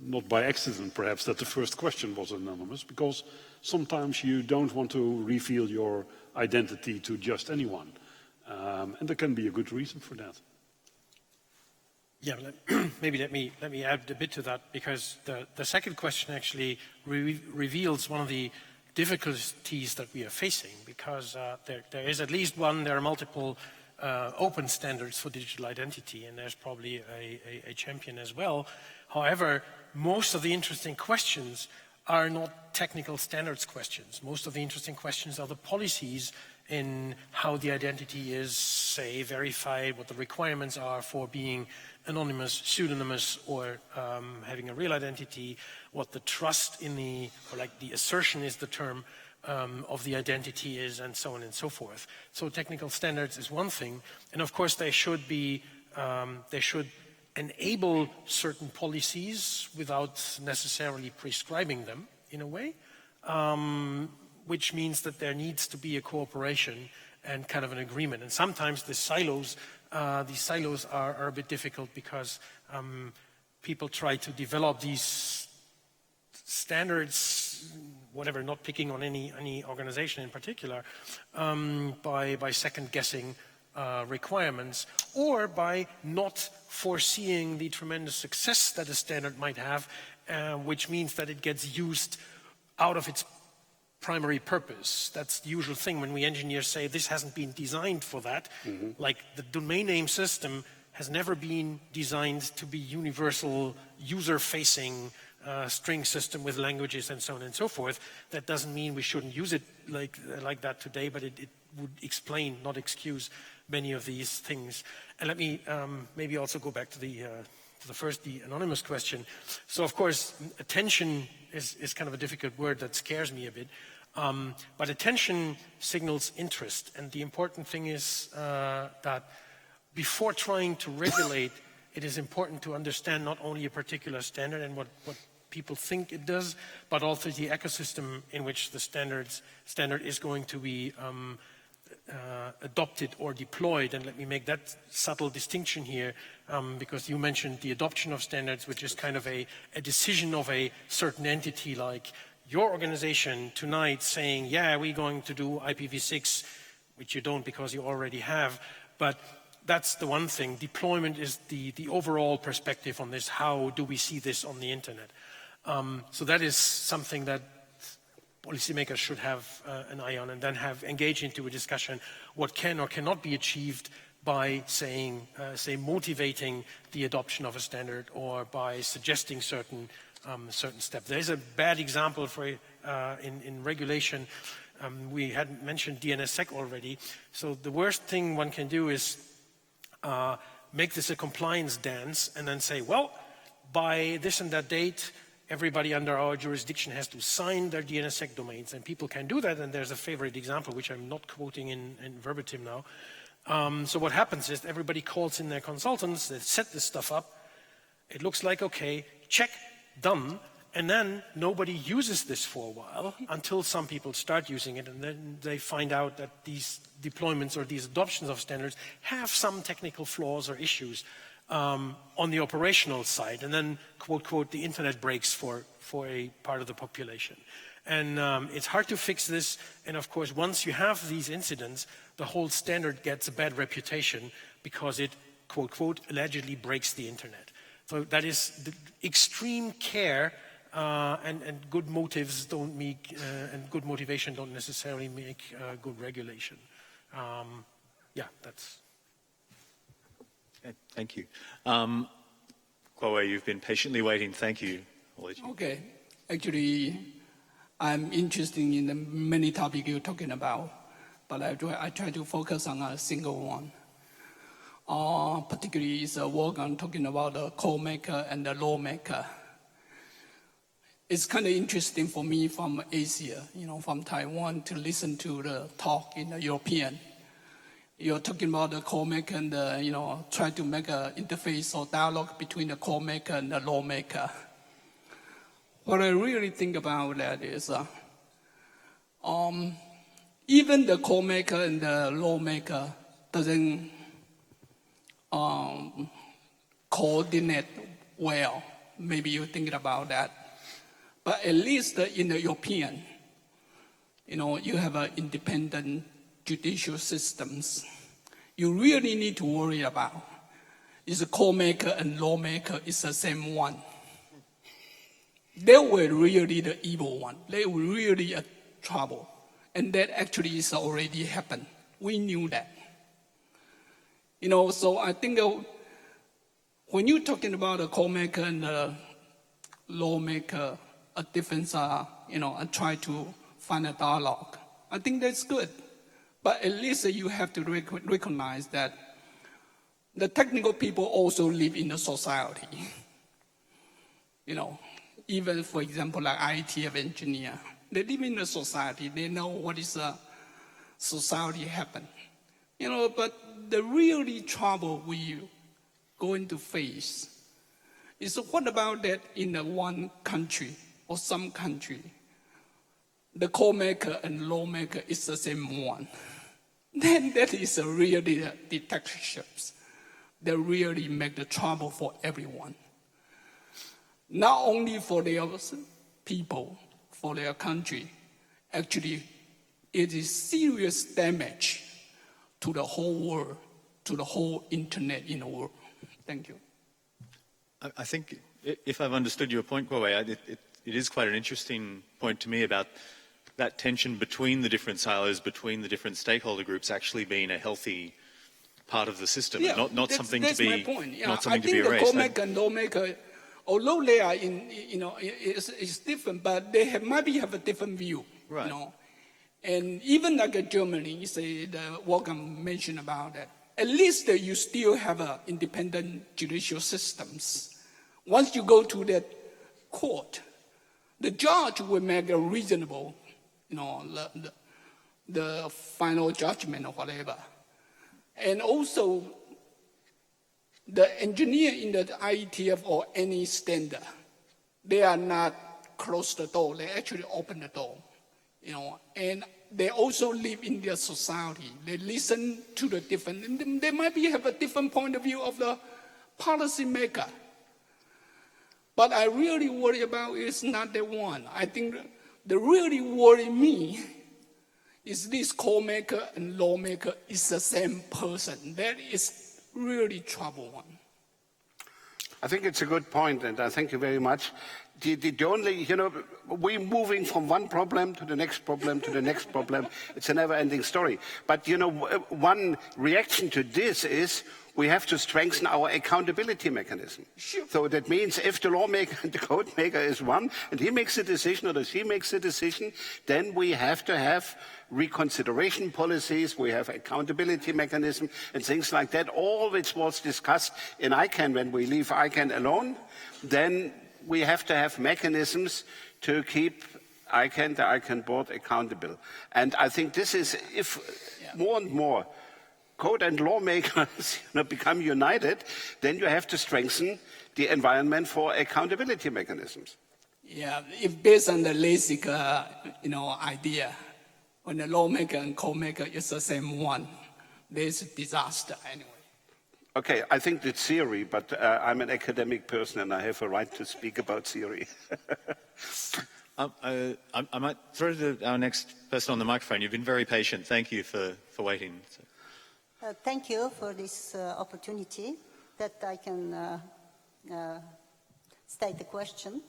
Not by accident, perhaps, that the first question was anonymous, because sometimes you don't want to reveal your identity to just anyone. And there can be a good reason for that. Yeah, maybe let me add a bit to that, because the second question actually reveals one of the difficulties that we are facing, because there is at least one, there are multiple open standards for digital identity, and there's probably a champion as well. However, most of the interesting questions are not technical standards questions. Most of the interesting questions are the policies in how the identity is, say, verified, what the requirements are for being anonymous, pseudonymous, or having a real identity, what the trust in the, or like the assertion is the term, of the identity is, and so on and so forth. So technical standards is one thing, and of course they should be, they should enable certain policies without necessarily prescribing them in a way, which means that there needs to be a cooperation and kind of an agreement. And sometimes the silos, these silos are a bit difficult, because people try to develop these standards, whatever, not picking on any organization in particular, by second guessing requirements, or by not foreseeing the tremendous success that a standard might have, which means that it gets used out of its primary purpose. That's the usual thing when we engineers say this hasn't been designed for that. Like the domain name system has never been designed to be universal, user-facing string system with languages and so on and so forth. That doesn't mean we shouldn't use it like that today, but it would explain, not excuse, many of these things. And let me maybe also go back to the anonymous question. So of course, attention is kind of a difficult word that scares me a bit. But attention signals interest. And the important thing is that before trying to regulate, it is important to understand not only a particular standard and what people think it does, but also the ecosystem in which the standard is going to be adopted or deployed. And let me make that subtle distinction here, because you mentioned the adoption of standards, which is kind of a decision of a certain entity, like your organization tonight saying, yeah, we're going to do IPv6, which you don't because you already have. But that's the one thing. Deployment is the overall perspective on this. How do we see this on the internet? So that is something that policymakers should have an eye on, and then engage into a discussion what can or cannot be achieved by saying, motivating the adoption of a standard or by suggesting certain steps. There's a bad example for in regulation. We had mentioned DNSSEC already. So the worst thing one can do is make this a compliance dance and then say, well, by this and that date, everybody under our jurisdiction has to sign their DNSSEC domains, and people can do that. And there's a favorite example, which I'm not quoting in verbatim now. So what happens is everybody calls in their consultants, they set this stuff up, it looks like okay, check, done, and then nobody uses this for a while until some people start using it, and then they find out that these deployments or these adoptions of standards have some technical flaws or issues on the operational side, and then, quote, quote, the internet breaks for a part of the population. And it's hard to fix this, and of course, once you have these incidents, the whole standard gets a bad reputation because it, quote, quote, allegedly breaks the internet. So that is the extreme care and good motives don't make, and good motivation don't necessarily make good regulation. Yeah, that's... Okay, thank you. Kuo-wei, you've been patiently waiting. Thank you. I'll let you. Okay. Actually, I'm interested in the many topics you're talking about, but I try to focus on a single one. Particularly is a work on talking about the code maker and the lawmaker. It's kind of interesting for me from Asia, from Taiwan, to listen to the talk in the European. You're talking about the code maker and try to make an interface or dialogue between the code maker and the lawmaker. What I really think about that is, even the code maker and the lawmaker doesn't coordinate well. Maybe you're thinking about that. But at least in the European, you have independent judicial systems. You really need to worry about is the code maker and lawmaker is the same one. They were really the evil one. They were really a trouble. And that actually is already happened. We knew that. So I think when you're talking about the code maker and the lawmaker, a difference, and try to find a dialogue, I think that's good. But at least you have to recognize that the technical people also live in the society. Even, for example, like IT engineer, they live in the society. They know what is a society happen. But the really trouble we going to face is what about that in one country or some country, the code maker and lawmaker is the same one. Then that is a really dictatorships that really make the trouble for everyone. Not only for their people, for their country, actually it is serious damage to the whole world, to the whole internet in the world. Thank you. I think, if I've understood your point, Kuo-wei, it is quite an interesting point to me about that tension between the different silos, between the different stakeholder groups actually being a healthy part of the system, Yeah, not something to that's be my point. Yeah, not something to be I think the erased. code maker and lawmaker, although they are it's different, but they might have a different view. Right. And even like Germany, you say the Wolfgang mentioned about that. At least you still have independent judicial systems. Once you go to that court, the judge will make a reasonable, the final judgment or whatever. And also, the engineer in the IETF or any standard, they are not close the door, they actually open the door, and they also live in their society. They listen to the different, they might have a different point of view of the policy maker. But I really worry about is not the one. I think the really worry me is this code maker and lawmaker is the same person. That is really trouble one. I think it's a good point, and I thank you very much. The only, you know, we're moving from one problem to the next problem to the next problem. It's a never-ending story. But, you know, one reaction to this is we have to strengthen our accountability mechanism. Sure. So that means if the lawmaker and the code maker is one, and he makes a decision or she makes a decision, then we have to have reconsideration policies, we have accountability mechanism and things like that, all which was discussed in ICANN when we leave ICANN alone. Then we have to have mechanisms to keep ICANN, the ICANN board, accountable. And I think this is, if more and more code and lawmakers become united, then you have to strengthen the environment for accountability mechanisms. Yeah, if based on the basic, idea, when the lawmaker and code maker is the same one, there's a disaster anyway. Okay, I think it's theory, but I'm an academic person and I have a right to speak about theory. I might throw to our next person on the microphone. You've been very patient. Thank you for waiting. Thank you for this opportunity that I can state the question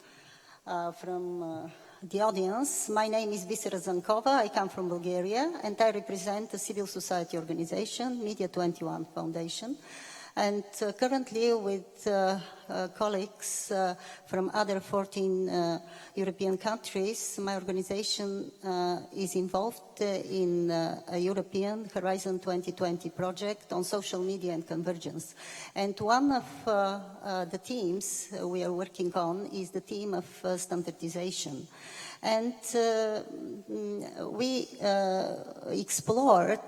from the audience. My name is Bisera Zankova. I come from Bulgaria and I represent a civil society organization, Media 21 Foundation. And currently with colleagues from other 14 European countries, my organization is involved in a European Horizon 2020 project on social media and convergence. And one of the themes we are working on is the theme of standardization. And we explored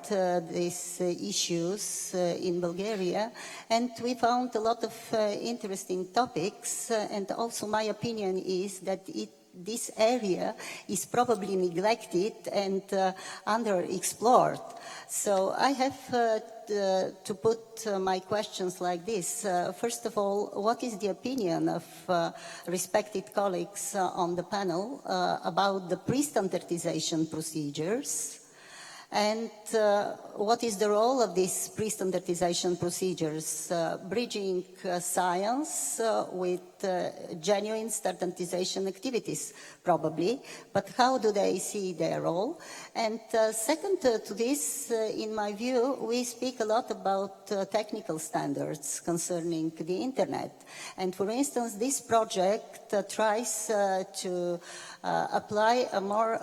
these issues in Bulgaria, and we found a lot of interesting topics. And also my opinion is that this area is probably neglected and underexplored. So I have to put my questions like this. First of all, what is the opinion of respected colleagues on the panel about the pre-standardization procedures? And what is the role of these pre-standardization procedures? Bridging science with genuine standardization activities, probably, but how do they see their role? And second to this, in my view, we speak a lot about technical standards concerning the internet. And for instance, this project tries to apply a more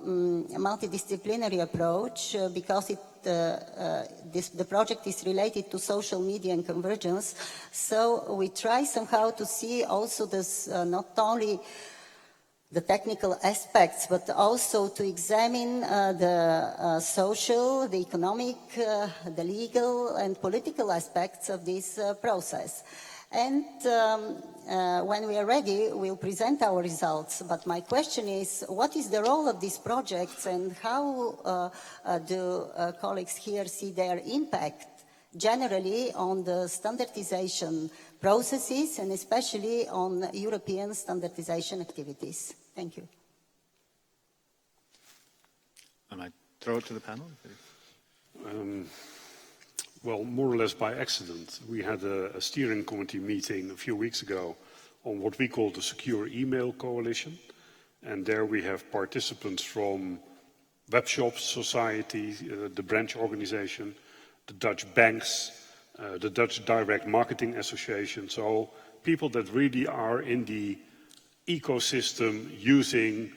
multidisciplinary approach because the project is related to social media and convergence. So we try somehow to see also this, not only the technical aspects, but also to examine the social, the economic, the legal and political aspects of this process. And when we are ready, we'll present our results. But my question is, what is the role of these projects and how do colleagues here see their impact generally on the standardization processes and especially on European standardization activities? Thank you. I might throw it to the panel. Well, more or less by accident, we had a steering committee meeting a few weeks ago on what we call the Secure Email Coalition. And there we have participants from web shops, society, the branch organization, the Dutch banks, the Dutch Direct Marketing Association. So people that really are in the ecosystem using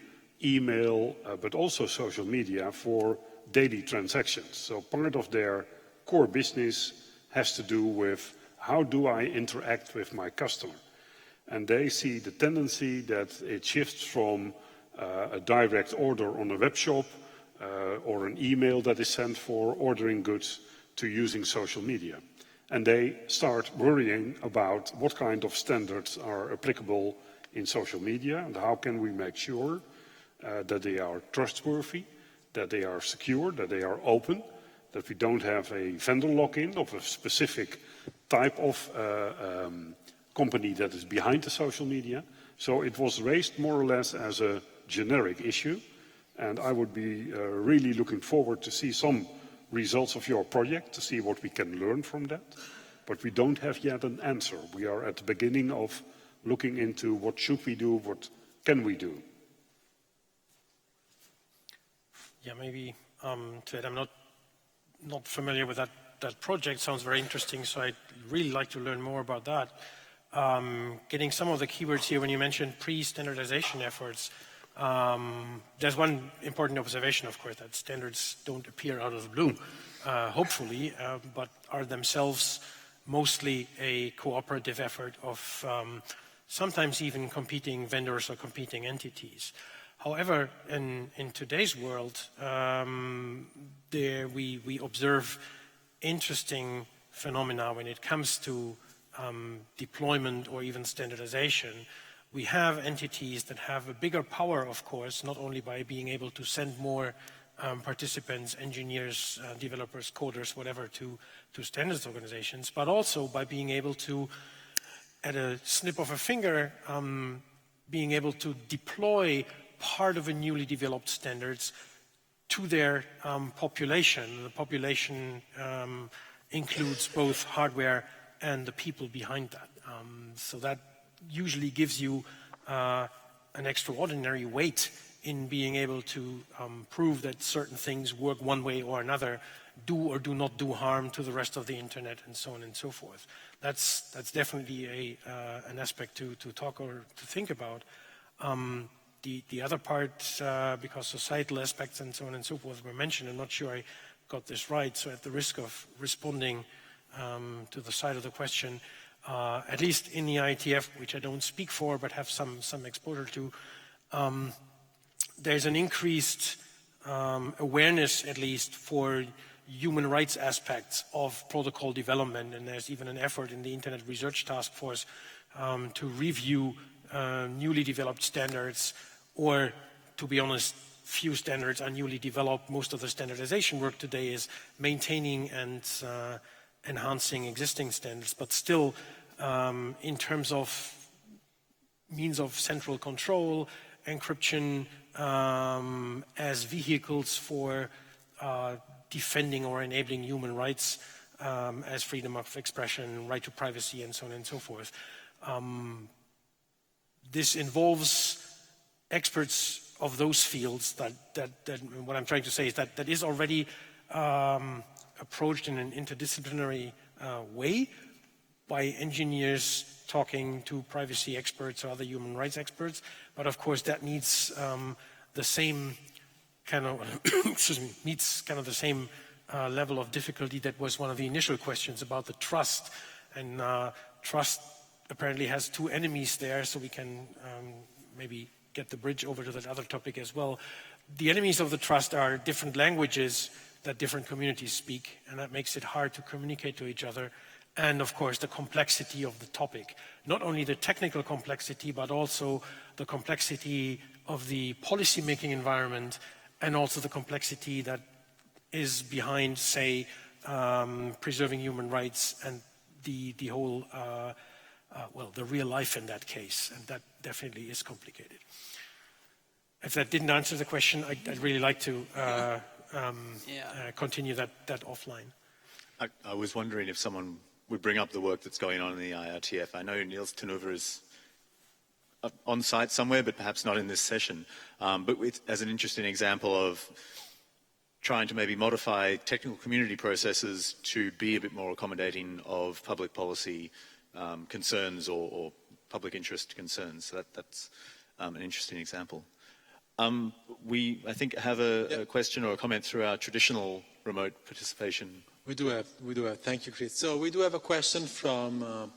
email, but also social media for daily transactions. So part of their core business has to do with how do I interact with my customer. And they see the tendency that it shifts from a direct order on a web shop or an email that is sent for ordering goods to using social media. And they start worrying about what kind of standards are applicable in social media and how can we make sure that they are trustworthy, that they are secure, that they are open, that we don't have a vendor lock-in of a specific type of company that is behind the social media. So it was raised more or less as a generic issue. And I would be really looking forward to see some results of your project, to see what we can learn from that. but we don't have yet an answer. We are at the beginning of looking into what should we do, what can we do. Yeah, maybe to add, I'm not familiar with that project. Sounds very interesting, so I'd really like to learn more about that. Getting some of the keywords here, when you mentioned pre-standardization efforts, there's one important observation, of course, that standards don't appear out of the blue, hopefully, but are themselves mostly a cooperative effort of sometimes even competing vendors or competing entities. However, in today's world, we observe interesting phenomena when it comes to deployment or even standardization. We have entities that have a bigger power, of course, not only by being able to send more participants, engineers, developers, coders, whatever, to standards organizations, but also by being able to, at a snip of a finger, being able to deploy part of a newly developed standards to their population. The population includes both hardware and the people behind that. So that usually gives you an extraordinary weight in being able to prove that certain things work one way or another, do or do not do harm to the rest of the internet, and so on and so forth. That's definitely an aspect to talk or to think about. The other part, because societal aspects and so on and so forth were mentioned, I'm not sure I got this right, so at the risk of responding to the side of the question, at least in the IETF, which I don't speak for but have some exposure to, there's an increased awareness, at least, for human rights aspects of protocol development, and there's even an effort in the Internet Research Task Force to review newly developed standards, or, to be honest, few standards are newly developed. Most of the standardization work today is maintaining and enhancing existing standards, but still, in terms of means of central control, encryption as vehicles for defending or enabling human rights as freedom of expression, right to privacy, and so on and so forth. This involves experts of those fields that what I'm trying to say is that is already approached in an interdisciplinary way by engineers talking to privacy experts or other human rights experts. But of course that needs the same kind of, needs kind of the same level of difficulty that was one of the initial questions about the trust. And trust apparently has two enemies there, so we can maybe get the bridge over to that other topic as well. The enemies of the trust are different languages that different communities speak, and that makes it hard to communicate to each other. And of course, the complexity of the topic. Not only the technical complexity, but also the complexity of the policy-making environment, and also the complexity that is behind, say, preserving human rights and the whole, well, the real life in that case. And that definitely is complicated. If that didn't answer the question, I'd really like to continue that offline. I was wondering if someone would bring up the work that's going on in the IRTF. I know Niels Tenhoever is on site somewhere, but perhaps not in this session. But as an interesting example of trying to maybe modify technical community processes to be a bit more accommodating of public policy concerns or public interest concerns. So that's an interesting example. We, I think, have a question or a comment through our traditional remote participation. We do have. Thank you, Chris. So we do have a question from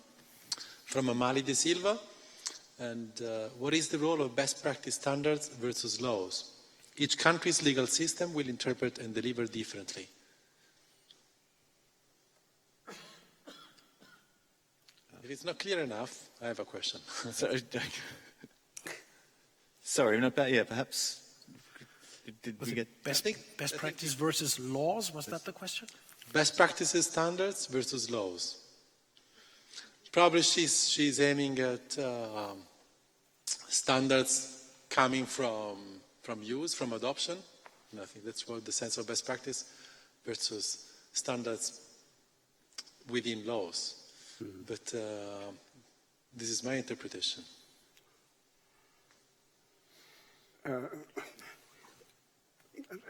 Amali De Silva. And what is the role of best practice standards versus laws? Each country's legal system will interpret and deliver differently. If it's not clear enough, I have a question. Sorry, not bad. Yeah, perhaps. Did we get best practice versus laws? Was that the question? Best practices standards versus laws. Probably she's aiming at standards coming from use, from adoption. And I think that's what the sense of best practice versus standards within laws. But this is my interpretation.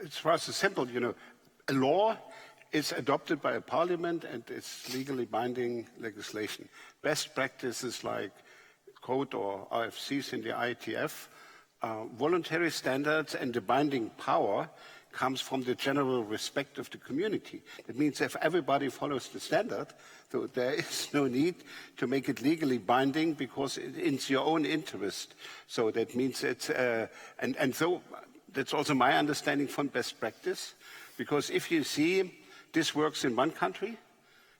It's rather simple, you know. A law is adopted by a parliament and it's legally binding legislation. Best practices like code or RFCs in the IETF, voluntary standards and the binding power comes from the general respect of the community. That means if everybody follows the standard, so there is no need to make it legally binding because it's your own interest. So that means it's, and so that's also my understanding from best practice, because if you see this works in one country,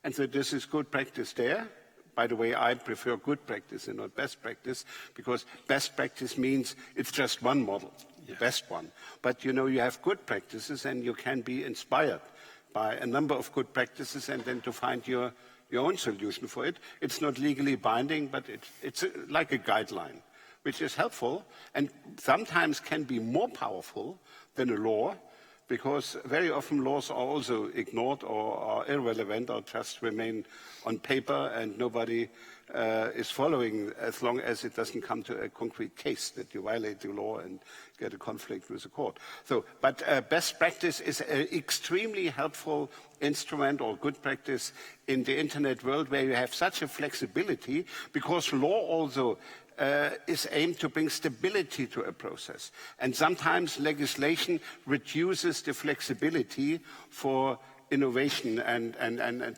and so this is good practice there. By the way, I prefer good practice and not best practice, because best practice means it's just one model, the best one. But you know, you have good practices and you can be inspired by a number of good practices and then to find your own solution for it. It's not legally binding, but it's like a guideline, which is helpful and sometimes can be more powerful than a law, because very often laws are also ignored or are irrelevant or just remain on paper and nobody is following as long as it doesn't come to a concrete case that you violate the law and get a conflict with the court. So, but best practice is an extremely helpful instrument or good practice in the internet world where you have such a flexibility, because law also is aimed to bring stability to a process. And sometimes legislation reduces the flexibility for innovation, and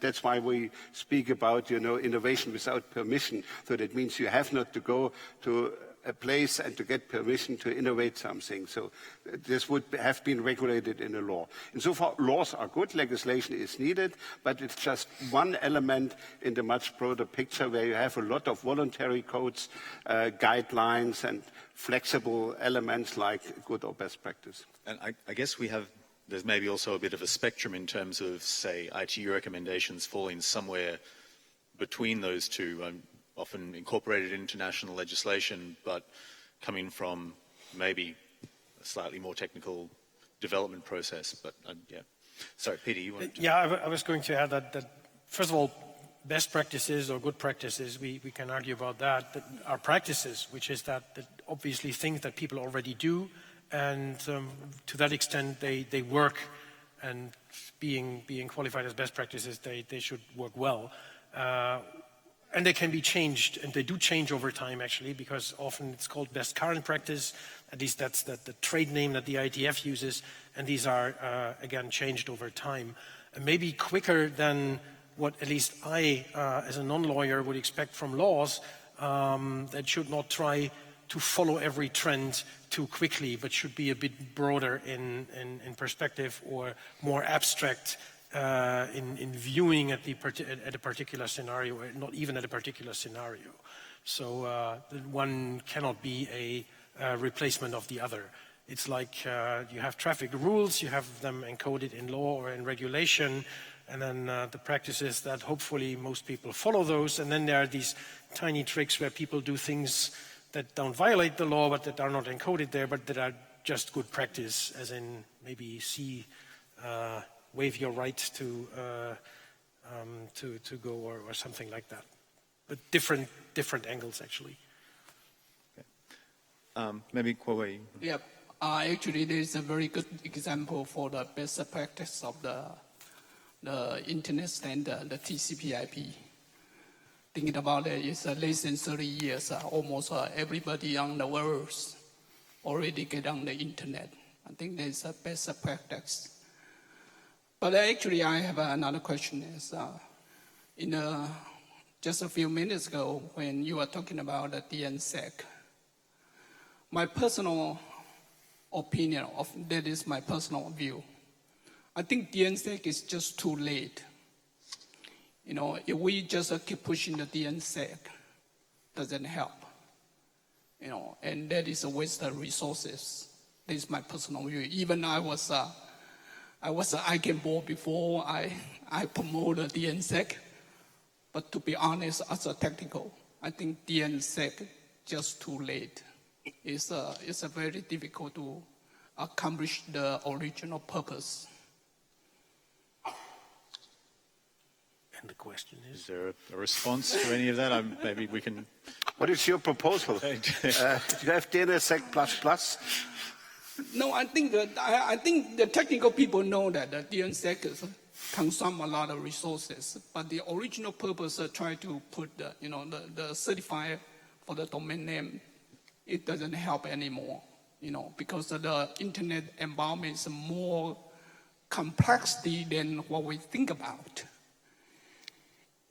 that's why we speak about, you know, innovation without permission. So that means you have not to go to a place and to get permission to innovate something. So this would have been regulated in a law. And so far, laws are good, legislation is needed, but it's just one element in the much broader picture where you have a lot of voluntary codes, guidelines, and flexible elements like good or best practice. And I guess there's maybe also a bit of a spectrum in terms of, say, ITU recommendations falling somewhere between those two. Often incorporated into national legislation, but coming from maybe a slightly more technical development process. But yeah, sorry, Peter, you wanted to... Yeah, I was going to add that first of all, best practices or good practices, we can argue about that, but our practices, which is that obviously things that people already do, and to that extent they work, and being qualified as best practices, they should work well. And they can be changed, and they do change over time, actually, because often it's called best current practice. At least that's the trade name that the IETF uses, and these are, again, changed over time. And maybe quicker than what at least I, as a non-lawyer, would expect from laws, that should not try to follow every trend too quickly, but should be a bit broader in perspective or more abstract in viewing at a particular scenario, or not even at a particular scenario. So one cannot be a replacement of the other. It's like you have traffic rules, you have them encoded in law or in regulation, and then the practice is that hopefully most people follow those, and then there are these tiny tricks where people do things that don't violate the law, but that are not encoded there, but that are just good practice, as in maybe waive your right to go or something like that. But different angles, actually. Okay. Maybe Kuo-wei. Yeah, actually there is a very good example for the best practice of the internet standard, the TCP/IP. Thinking about it, it's less than 30 years, almost everybody on the world already get on the internet. I think there's a best practice. But actually, I have another question. Is just a few minutes ago, when you were talking about the DNSSEC, my personal opinion that is my personal view. I think DNSSEC is just too late. You know, if we just keep pushing the DNSSEC, doesn't help. You know, and that is a waste of resources. This is my personal view. Even I was an ICANN board before I promoted DNSSEC. But to be honest, as a technical, I think DNSSEC just too late. It's very difficult to accomplish the original purpose. And the question is... Is there a response to any of that? Maybe we can... What is your proposal? Do you have DNSSEC++? No, I think the technical people know that the DNSSEC consume a lot of resources, but the original purpose of trying to put the certifier for the domain name, it doesn't help anymore, because the internet environment is more complexity than what we think about.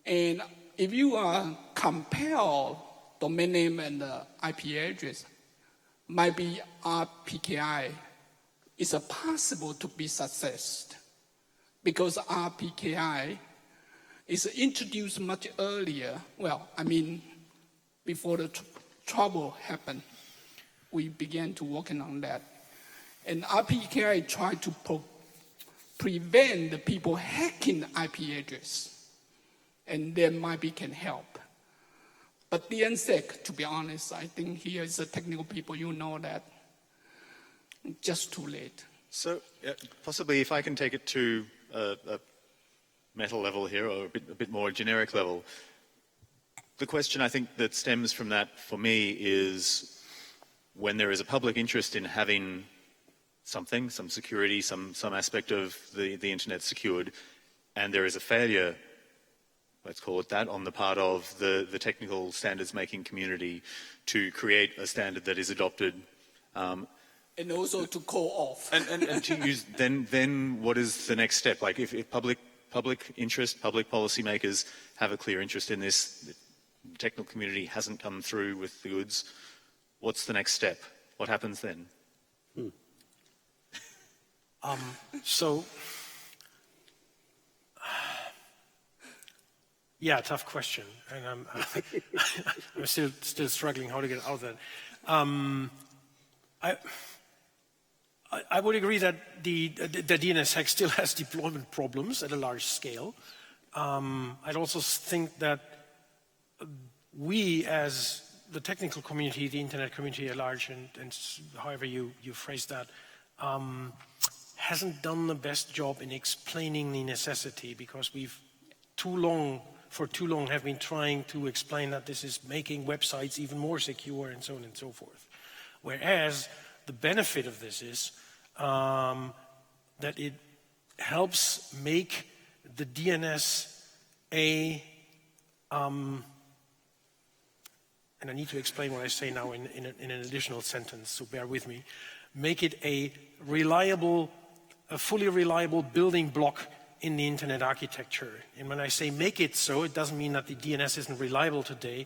And if you compare domain name and IP address, might be RPKI is possible to be success because RPKI is introduced much earlier. Well, before the trouble happened, we began to working on that. And RPKI tried to prevent the people hacking IP address. And that might be can help. But DNSSEC, to be honest, I think here is the technical people, that, just too late. So possibly if I can take it to a meta level here, or a bit more generic level, the question I think that stems from that for me is when there is a public interest in having something, some security, some aspect of the internet secured, and there is a failure, let's call it that, on the part of the technical standards making community to create a standard that is adopted. And also to call off. And to use, then what is the next step? Like if public interest, public policymakers have a clear interest in this, the technical community hasn't come through with the goods, what's the next step? What happens then? Yeah, tough question, and I'm still struggling how to get out of that. I would agree that the DNSSEC still has deployment problems at a large scale. I'd also think that we, as the technical community, the internet community at large, and however you phrase that, hasn't done the best job in explaining the necessity, because we've for too long have been trying to explain that this is making websites even more secure and so on and so forth. Whereas the benefit of this is that it helps make the DNS and I need to explain what I say now in an additional sentence, so bear with me, make it a fully reliable building block in the internet architecture. And when I say make it so, it doesn't mean that the DNS isn't reliable today,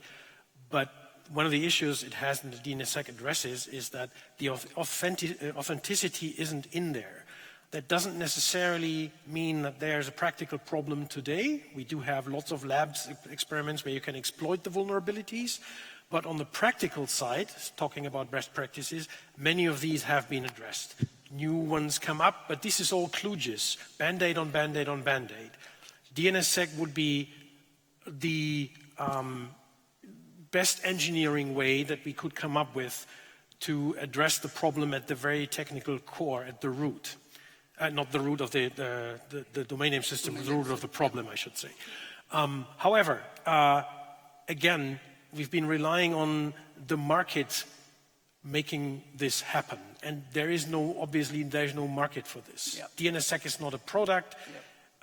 but one of the issues it has in the DNSSEC addresses is that the authenticity isn't in there. That doesn't necessarily mean that there's a practical problem today. We do have lots of labs experiments where you can exploit the vulnerabilities, but on the practical side, talking about best practices, many of these have been addressed. New ones come up, but this is all kludges, Band-Aid on Band-Aid on Band-Aid. DNSSEC would be the best engineering way that we could come up with to address the problem at the very technical core, at the root. Not the root of the domain name system, the root of the problem, I should say. However, again, we've been relying on the market making this happen. And obviously, there's no market for this. Yep. DNSSEC is not a product.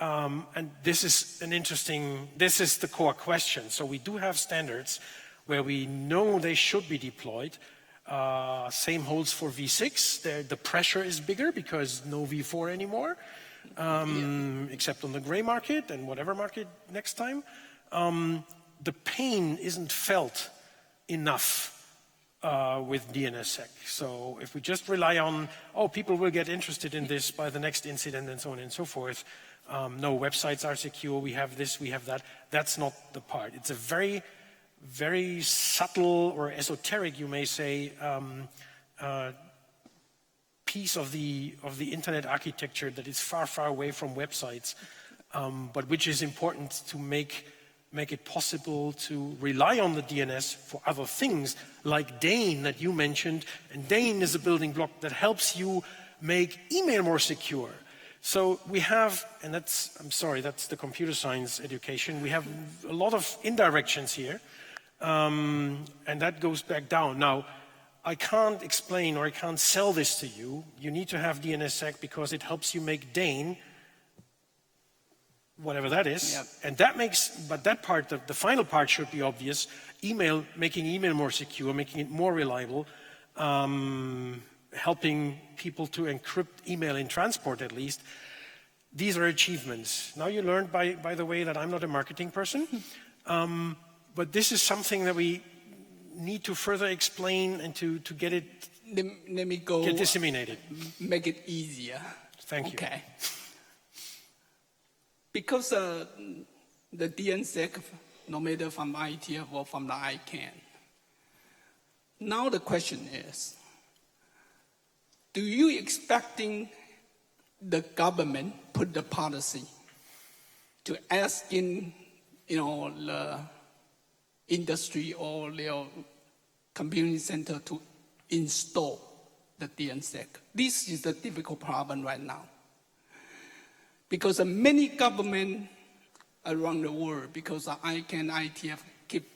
Yep. And this is the core question. So we do have standards where we know they should be deployed. Same holds for V6. The pressure is bigger because no V4 anymore, except on the gray market and whatever market next time. The pain isn't felt enough with DNSSEC. So if we just rely on, people will get interested in this by the next incident and so on and so forth. No, websites are secure, we have this, we have that. That's not the part. It's a very, very subtle or esoteric, you may say, piece of the internet architecture that is far, far away from websites, but which is important to make it possible to rely on the DNS for other things, like DANE that you mentioned. And DANE is a building block that helps you make email more secure. So we have, and that's, I'm sorry, that's the computer science education, we have a lot of indirections here, and that goes back down. Now, I can't explain or I can't sell this to you. You need to have DNSSEC because it helps you make DANE, whatever that is, yep. And that makes, but that part, the final part should be obvious. Email, making email more secure, making it more reliable, helping people to encrypt email in transport at least. These are achievements. Now you learned, by the way, that I'm not a marketing person, but this is something that we need to further explain and to get it let me go get disseminated. Make it easier. Thank you. Okay. Because the DNSSEC, no matter from IETF or from the ICANN, now the question is, do you expecting the government put the policy to asking, the industry or the community center to install the DNSSEC? This is the difficult problem right now. Because many governments around the world, because ICANN, IETF keep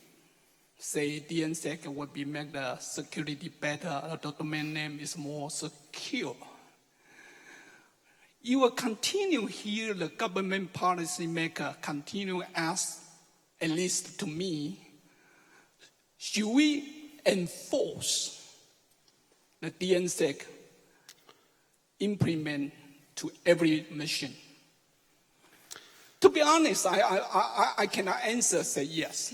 say DNSSEC would be make the security better, the domain name is more secure. You will continue here, the government policy maker continue ask, at least to me, should we enforce the DNSSEC implement to every machine? To be honest, I cannot answer, say yes.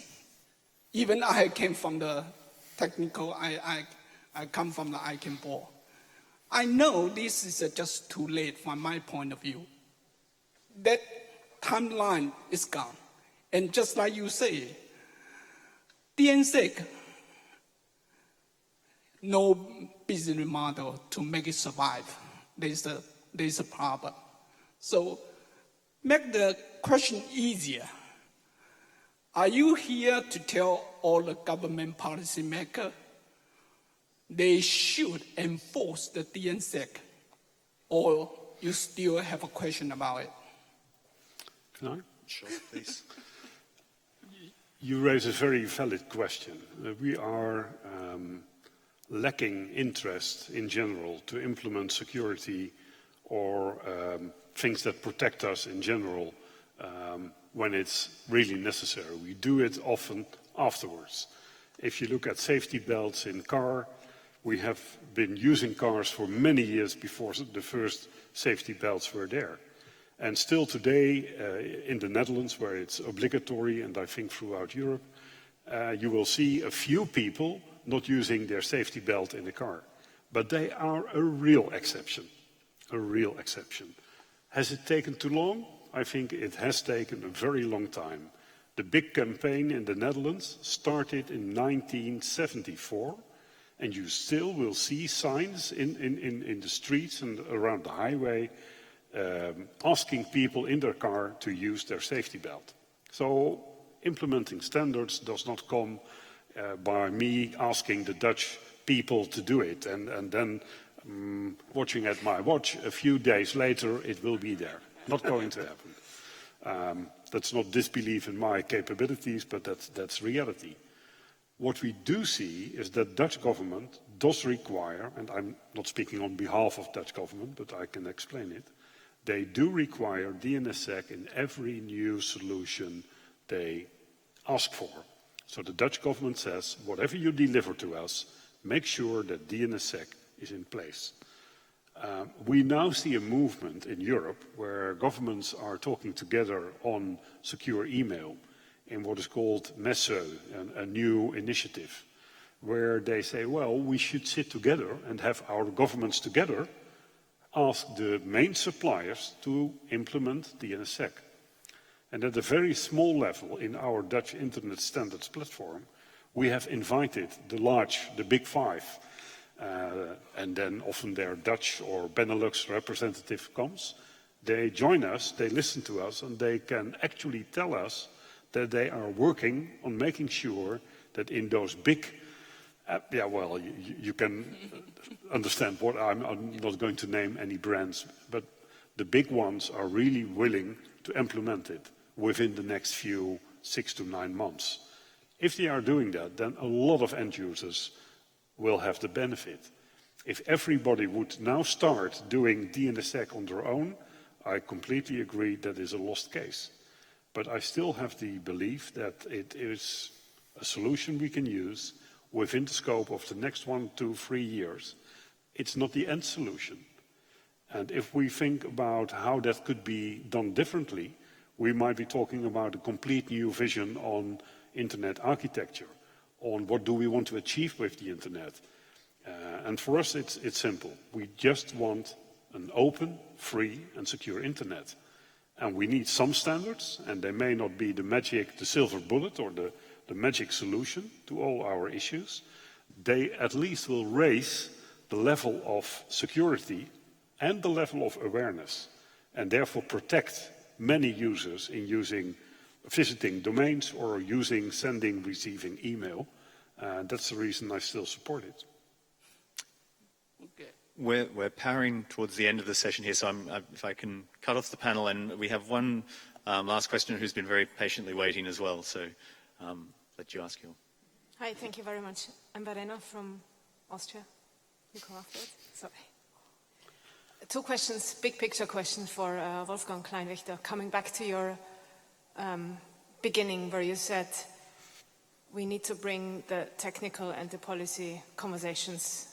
Even I came from the technical, I come from the ICANN board. I know this is just too late from my point of view. That timeline is gone. And just like you say, DNSSEC, no business model to make it survive. There's a problem. So make the question easier. Are you here to tell all the government policymakers they should enforce the DNSSEC, or you still have a question about it? Can I? Sure, please. You raise a very valid question. We are lacking interest in general to implement security or things that protect us in general when it's really necessary. We do it often afterwards. If you look at safety belts in car, we have been using cars for many years before the first safety belts were there. And still today, in the Netherlands, where it's obligatory, and I think throughout Europe, you will see a few people not using their safety belt in the car. But they are a real exception, a real exception. Has it taken too long? I think it has taken a very long time. The big campaign in the Netherlands started in 1974, and you still will see signs in the streets and around the highway asking people in their car to use their safety belt. So implementing standards does not come by me asking the Dutch people to do it and then watching at my watch a few days later it will be there. Not going to happen. That's not disbelief in my capabilities, but that's reality. What we do see is that Dutch government does require, and I'm not speaking on behalf of Dutch government, but I can explain it, they do require DNSSEC in every new solution they ask for. So the Dutch government says, whatever you deliver to us, make sure that DNSSEC is in place. We now see a movement in Europe where governments are talking together on secure email in what is called MESSEU, a new initiative, where they say, well, we should sit together and have our governments together ask the main suppliers to implement DNSSEC. And at a very small level in our Dutch Internet Standards platform, we have invited the big five, and then often their Dutch or Benelux representative comes. They join us, they listen to us, and they can actually tell us that they are working on making sure that in those big, you can understand what I'm not going to name any brands, but the big ones are really willing to implement it within the next few 6 to 9 months. If they are doing that, then a lot of end users will have the benefit. If everybody would now start doing DNSSEC on their own, I completely agree that is a lost case. But I still have the belief that it is a solution we can use within the scope of the next 1, 2, 3 years. It's not the end solution. And if we think about how that could be done differently, we might be talking about a complete new vision on internet architecture, on what do we want to achieve with the internet. And for us, it's simple. We just want an open, free, and secure internet. And we need some standards, and they may not be the silver bullet or the magic solution to all our issues. They at least will raise the level of security and the level of awareness, and therefore protect many users in visiting domains or sending, receiving email. That's the reason I still support it. Okay. We're powering towards the end of the session here, so if I can cut off the panel, and we have one last questioner who's been very patiently waiting as well, so let you ask your. Hi, thank you very much. I'm Verena from Austria. You go afterwards? Sorry. 2 questions, big picture questions for Wolfgang Kleinwächter. Coming back to your beginning where you said we need to bring the technical and the policy conversations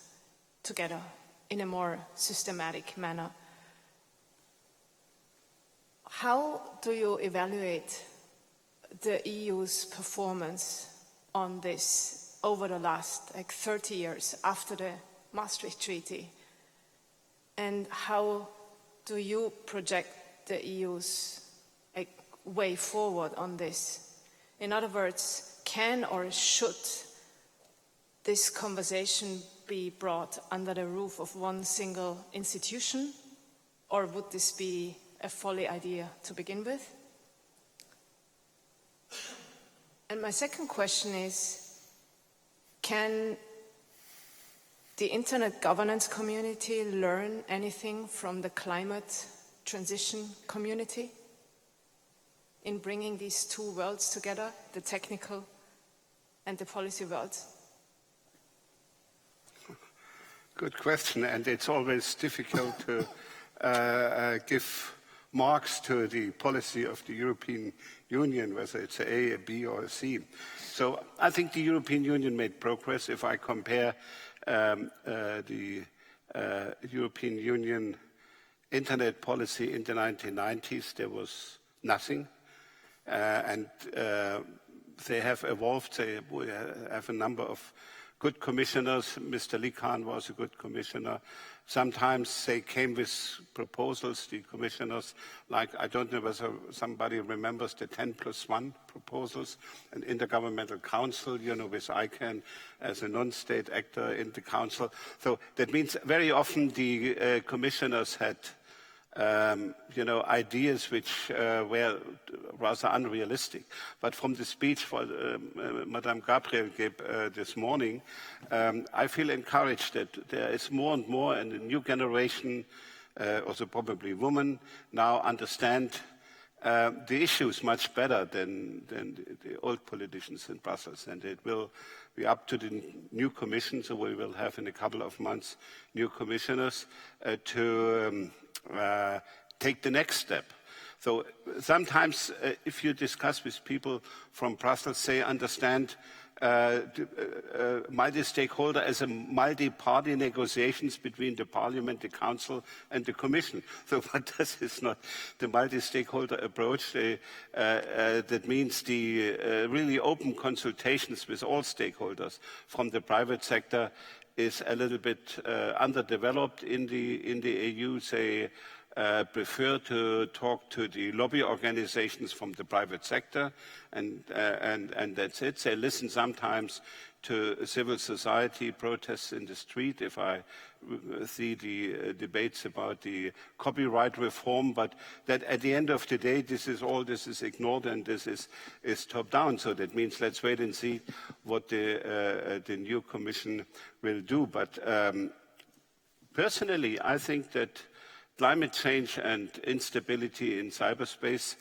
together in a more systematic manner. How do you evaluate the EU's performance on this over the last 30 years after the Maastricht Treaty? And how do you project the EU's way forward on this? In other words, can or should this conversation be brought under the roof of one single institution, or would this be a folly idea to begin with? And my second question is, can the internet governance community learn anything from the climate transition community in bringing these 2 worlds together, the technical and the policy worlds? Good question, and it's always difficult to give marks to the policy of the European Union, whether it's A, a B, or a C. So I think the European Union made progress. If I compare the European Union internet policy in the 1990s, there was nothing. And they have evolved. They have a number of good commissioners. Mr. Likan was a good commissioner. Sometimes they came with proposals, the commissioners, like, I don't know whether somebody remembers the 10+1 proposals, an intergovernmental council, with ICANN as a non-state actor in the council. So that means very often the commissioners had ideas which were rather unrealistic. But from the speech Madame Gabriel gave this morning, I feel encouraged that there is more and more, and a new generation, also probably women, now understand the issues much better than the old politicians in Brussels. And it will be up to the new commission, so we will have in a couple of months new commissioners to take the next step. So sometimes if you discuss with people from Brussels, they understand multi-stakeholder as a multi-party negotiations between the Parliament, the Council and the Commission. So what this is not the multi-stakeholder approach. That means the really open consultations with all stakeholders from the private sector is a little bit underdeveloped in the EU. They prefer to talk to the lobby organizations from the private sector, and that's it. They listen sometimes to civil society protests in the street, if I see the debates about the copyright reform, but that at the end of the day, this is ignored, and this is top down. So that means let's wait and see what the new commission will do. But personally, I think that climate change and instability in cyberspace,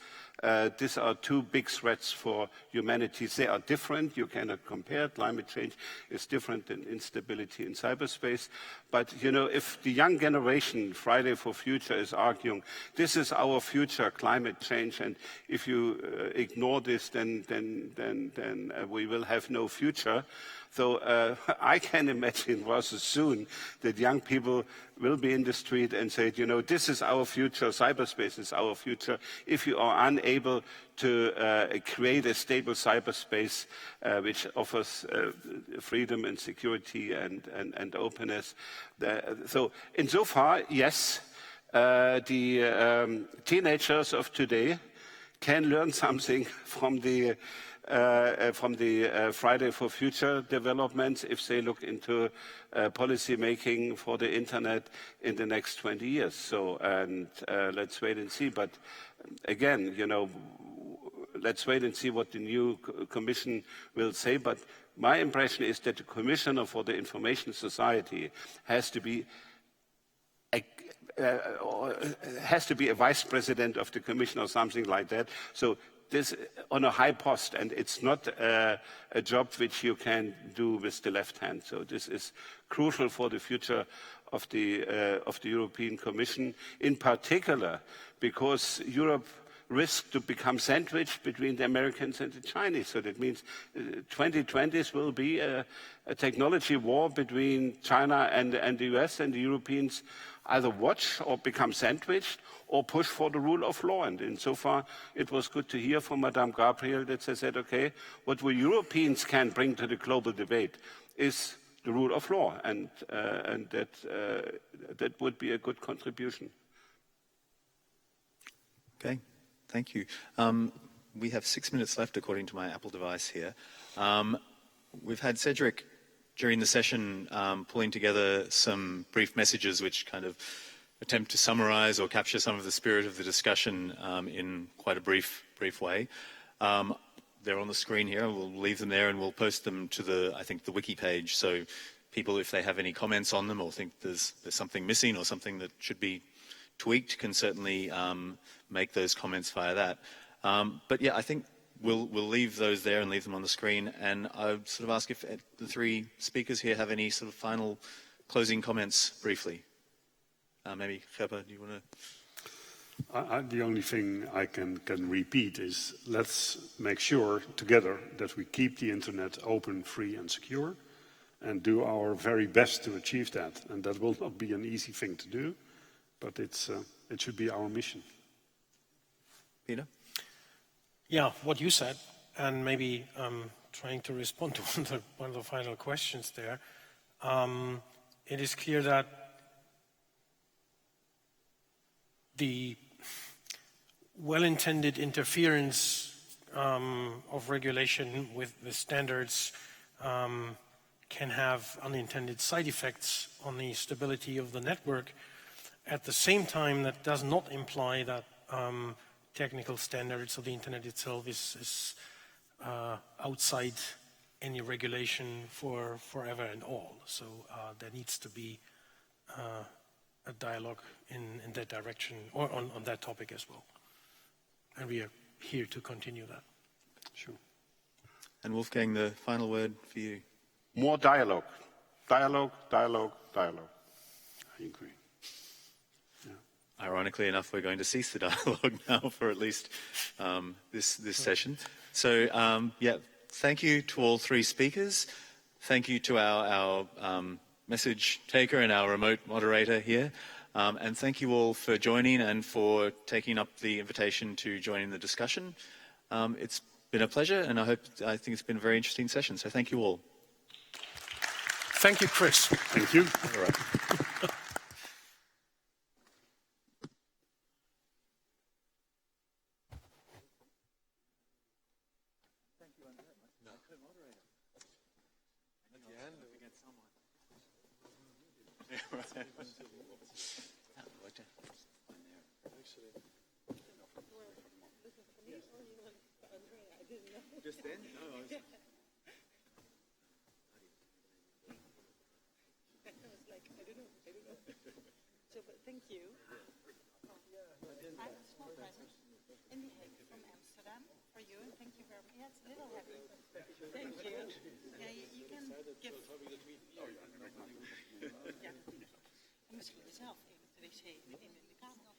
these are two big threats for humanity. They are different. You cannot compare. Climate change is different than instability in cyberspace. But, you know, if the young generation, Friday for Future, is arguing, this is our future, climate change, and if you ignore this, then we will have no future. So I can imagine rather soon that young people will be in the street and say, you know, this is our future, cyberspace is our future. If you are unable to create a stable cyberspace which offers freedom and security and openness. So insofar, yes, the teenagers of today can learn something from the Friday for Future developments if they look into policy making for the internet in the next 20 years. So, and let's wait and see. But again, you know, let's wait and see what the new commission will say. But my impression is that the commissioner for the information society has to be a vice president of the commission or something like that. So this on a high post, and it's not a job which you can do with the left hand. So this is crucial for the future of the European Commission, in particular because Europe risks to become sandwiched between the Americans and the Chinese. So that means 2020s will be a technology war between China and the US, and the Europeans either watch or become sandwiched or push for the rule of law. And insofar, it was good to hear from Madame Gabriel that they said, okay, what we Europeans can bring to the global debate is the rule of law, and that would be a good contribution. Okay, thank you. We have 6 minutes left, according to my Apple device here. We've had Cedric, during the session, pulling together some brief messages which kind of attempt to summarize or capture some of the spirit of the discussion in quite a brief way. They're on the screen here. We'll leave them there and we'll post them to I think the wiki page. So people, if they have any comments on them or think there's something missing or something that should be tweaked, can certainly make those comments via that. But yeah, I think we'll leave those there and leave them on the screen. And I would sort of ask if the three speakers here have any sort of final closing comments briefly. Maybe Gerber, do you want to? The only thing I can repeat is let's make sure together that we keep the internet open, free and secure, and do our very best to achieve that. And that will not be an easy thing to do, but it should be our mission. Peter? Yeah, what you said, and maybe trying to respond to one of the final questions there. It is clear that the well-intended interference of regulation with the standards can have unintended side effects on the stability of the network. At the same time, that does not imply that technical standards of the internet itself is outside any regulation for forever and all. So there needs to be a dialogue in that direction, or on that topic as well. And we are here to continue that. Sure. And Wolfgang, the final word for you. More dialogue. Dialogue, dialogue, dialogue. I agree. Yeah. Ironically enough, we're going to cease the dialogue now for at least this session. So, yeah, thank you to all three speakers. Thank you to our message taker and our remote moderator here. And thank you all for joining and for taking up the invitation to join in the discussion. It's been a pleasure, and I think it's been a very interesting session. So thank you all. Thank you, Chris. Thank you. All right. Just then? No, I was... I was like, I don't know. Super, thank you. I have a small present in the Hague from Amsterdam for you. Thank you very much. Yeah, it's a little heavy. Thank you. Yeah, you can give. Ja. En misschien zelf in de wc in de kamer.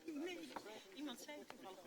Nee, iemand zei toevallig.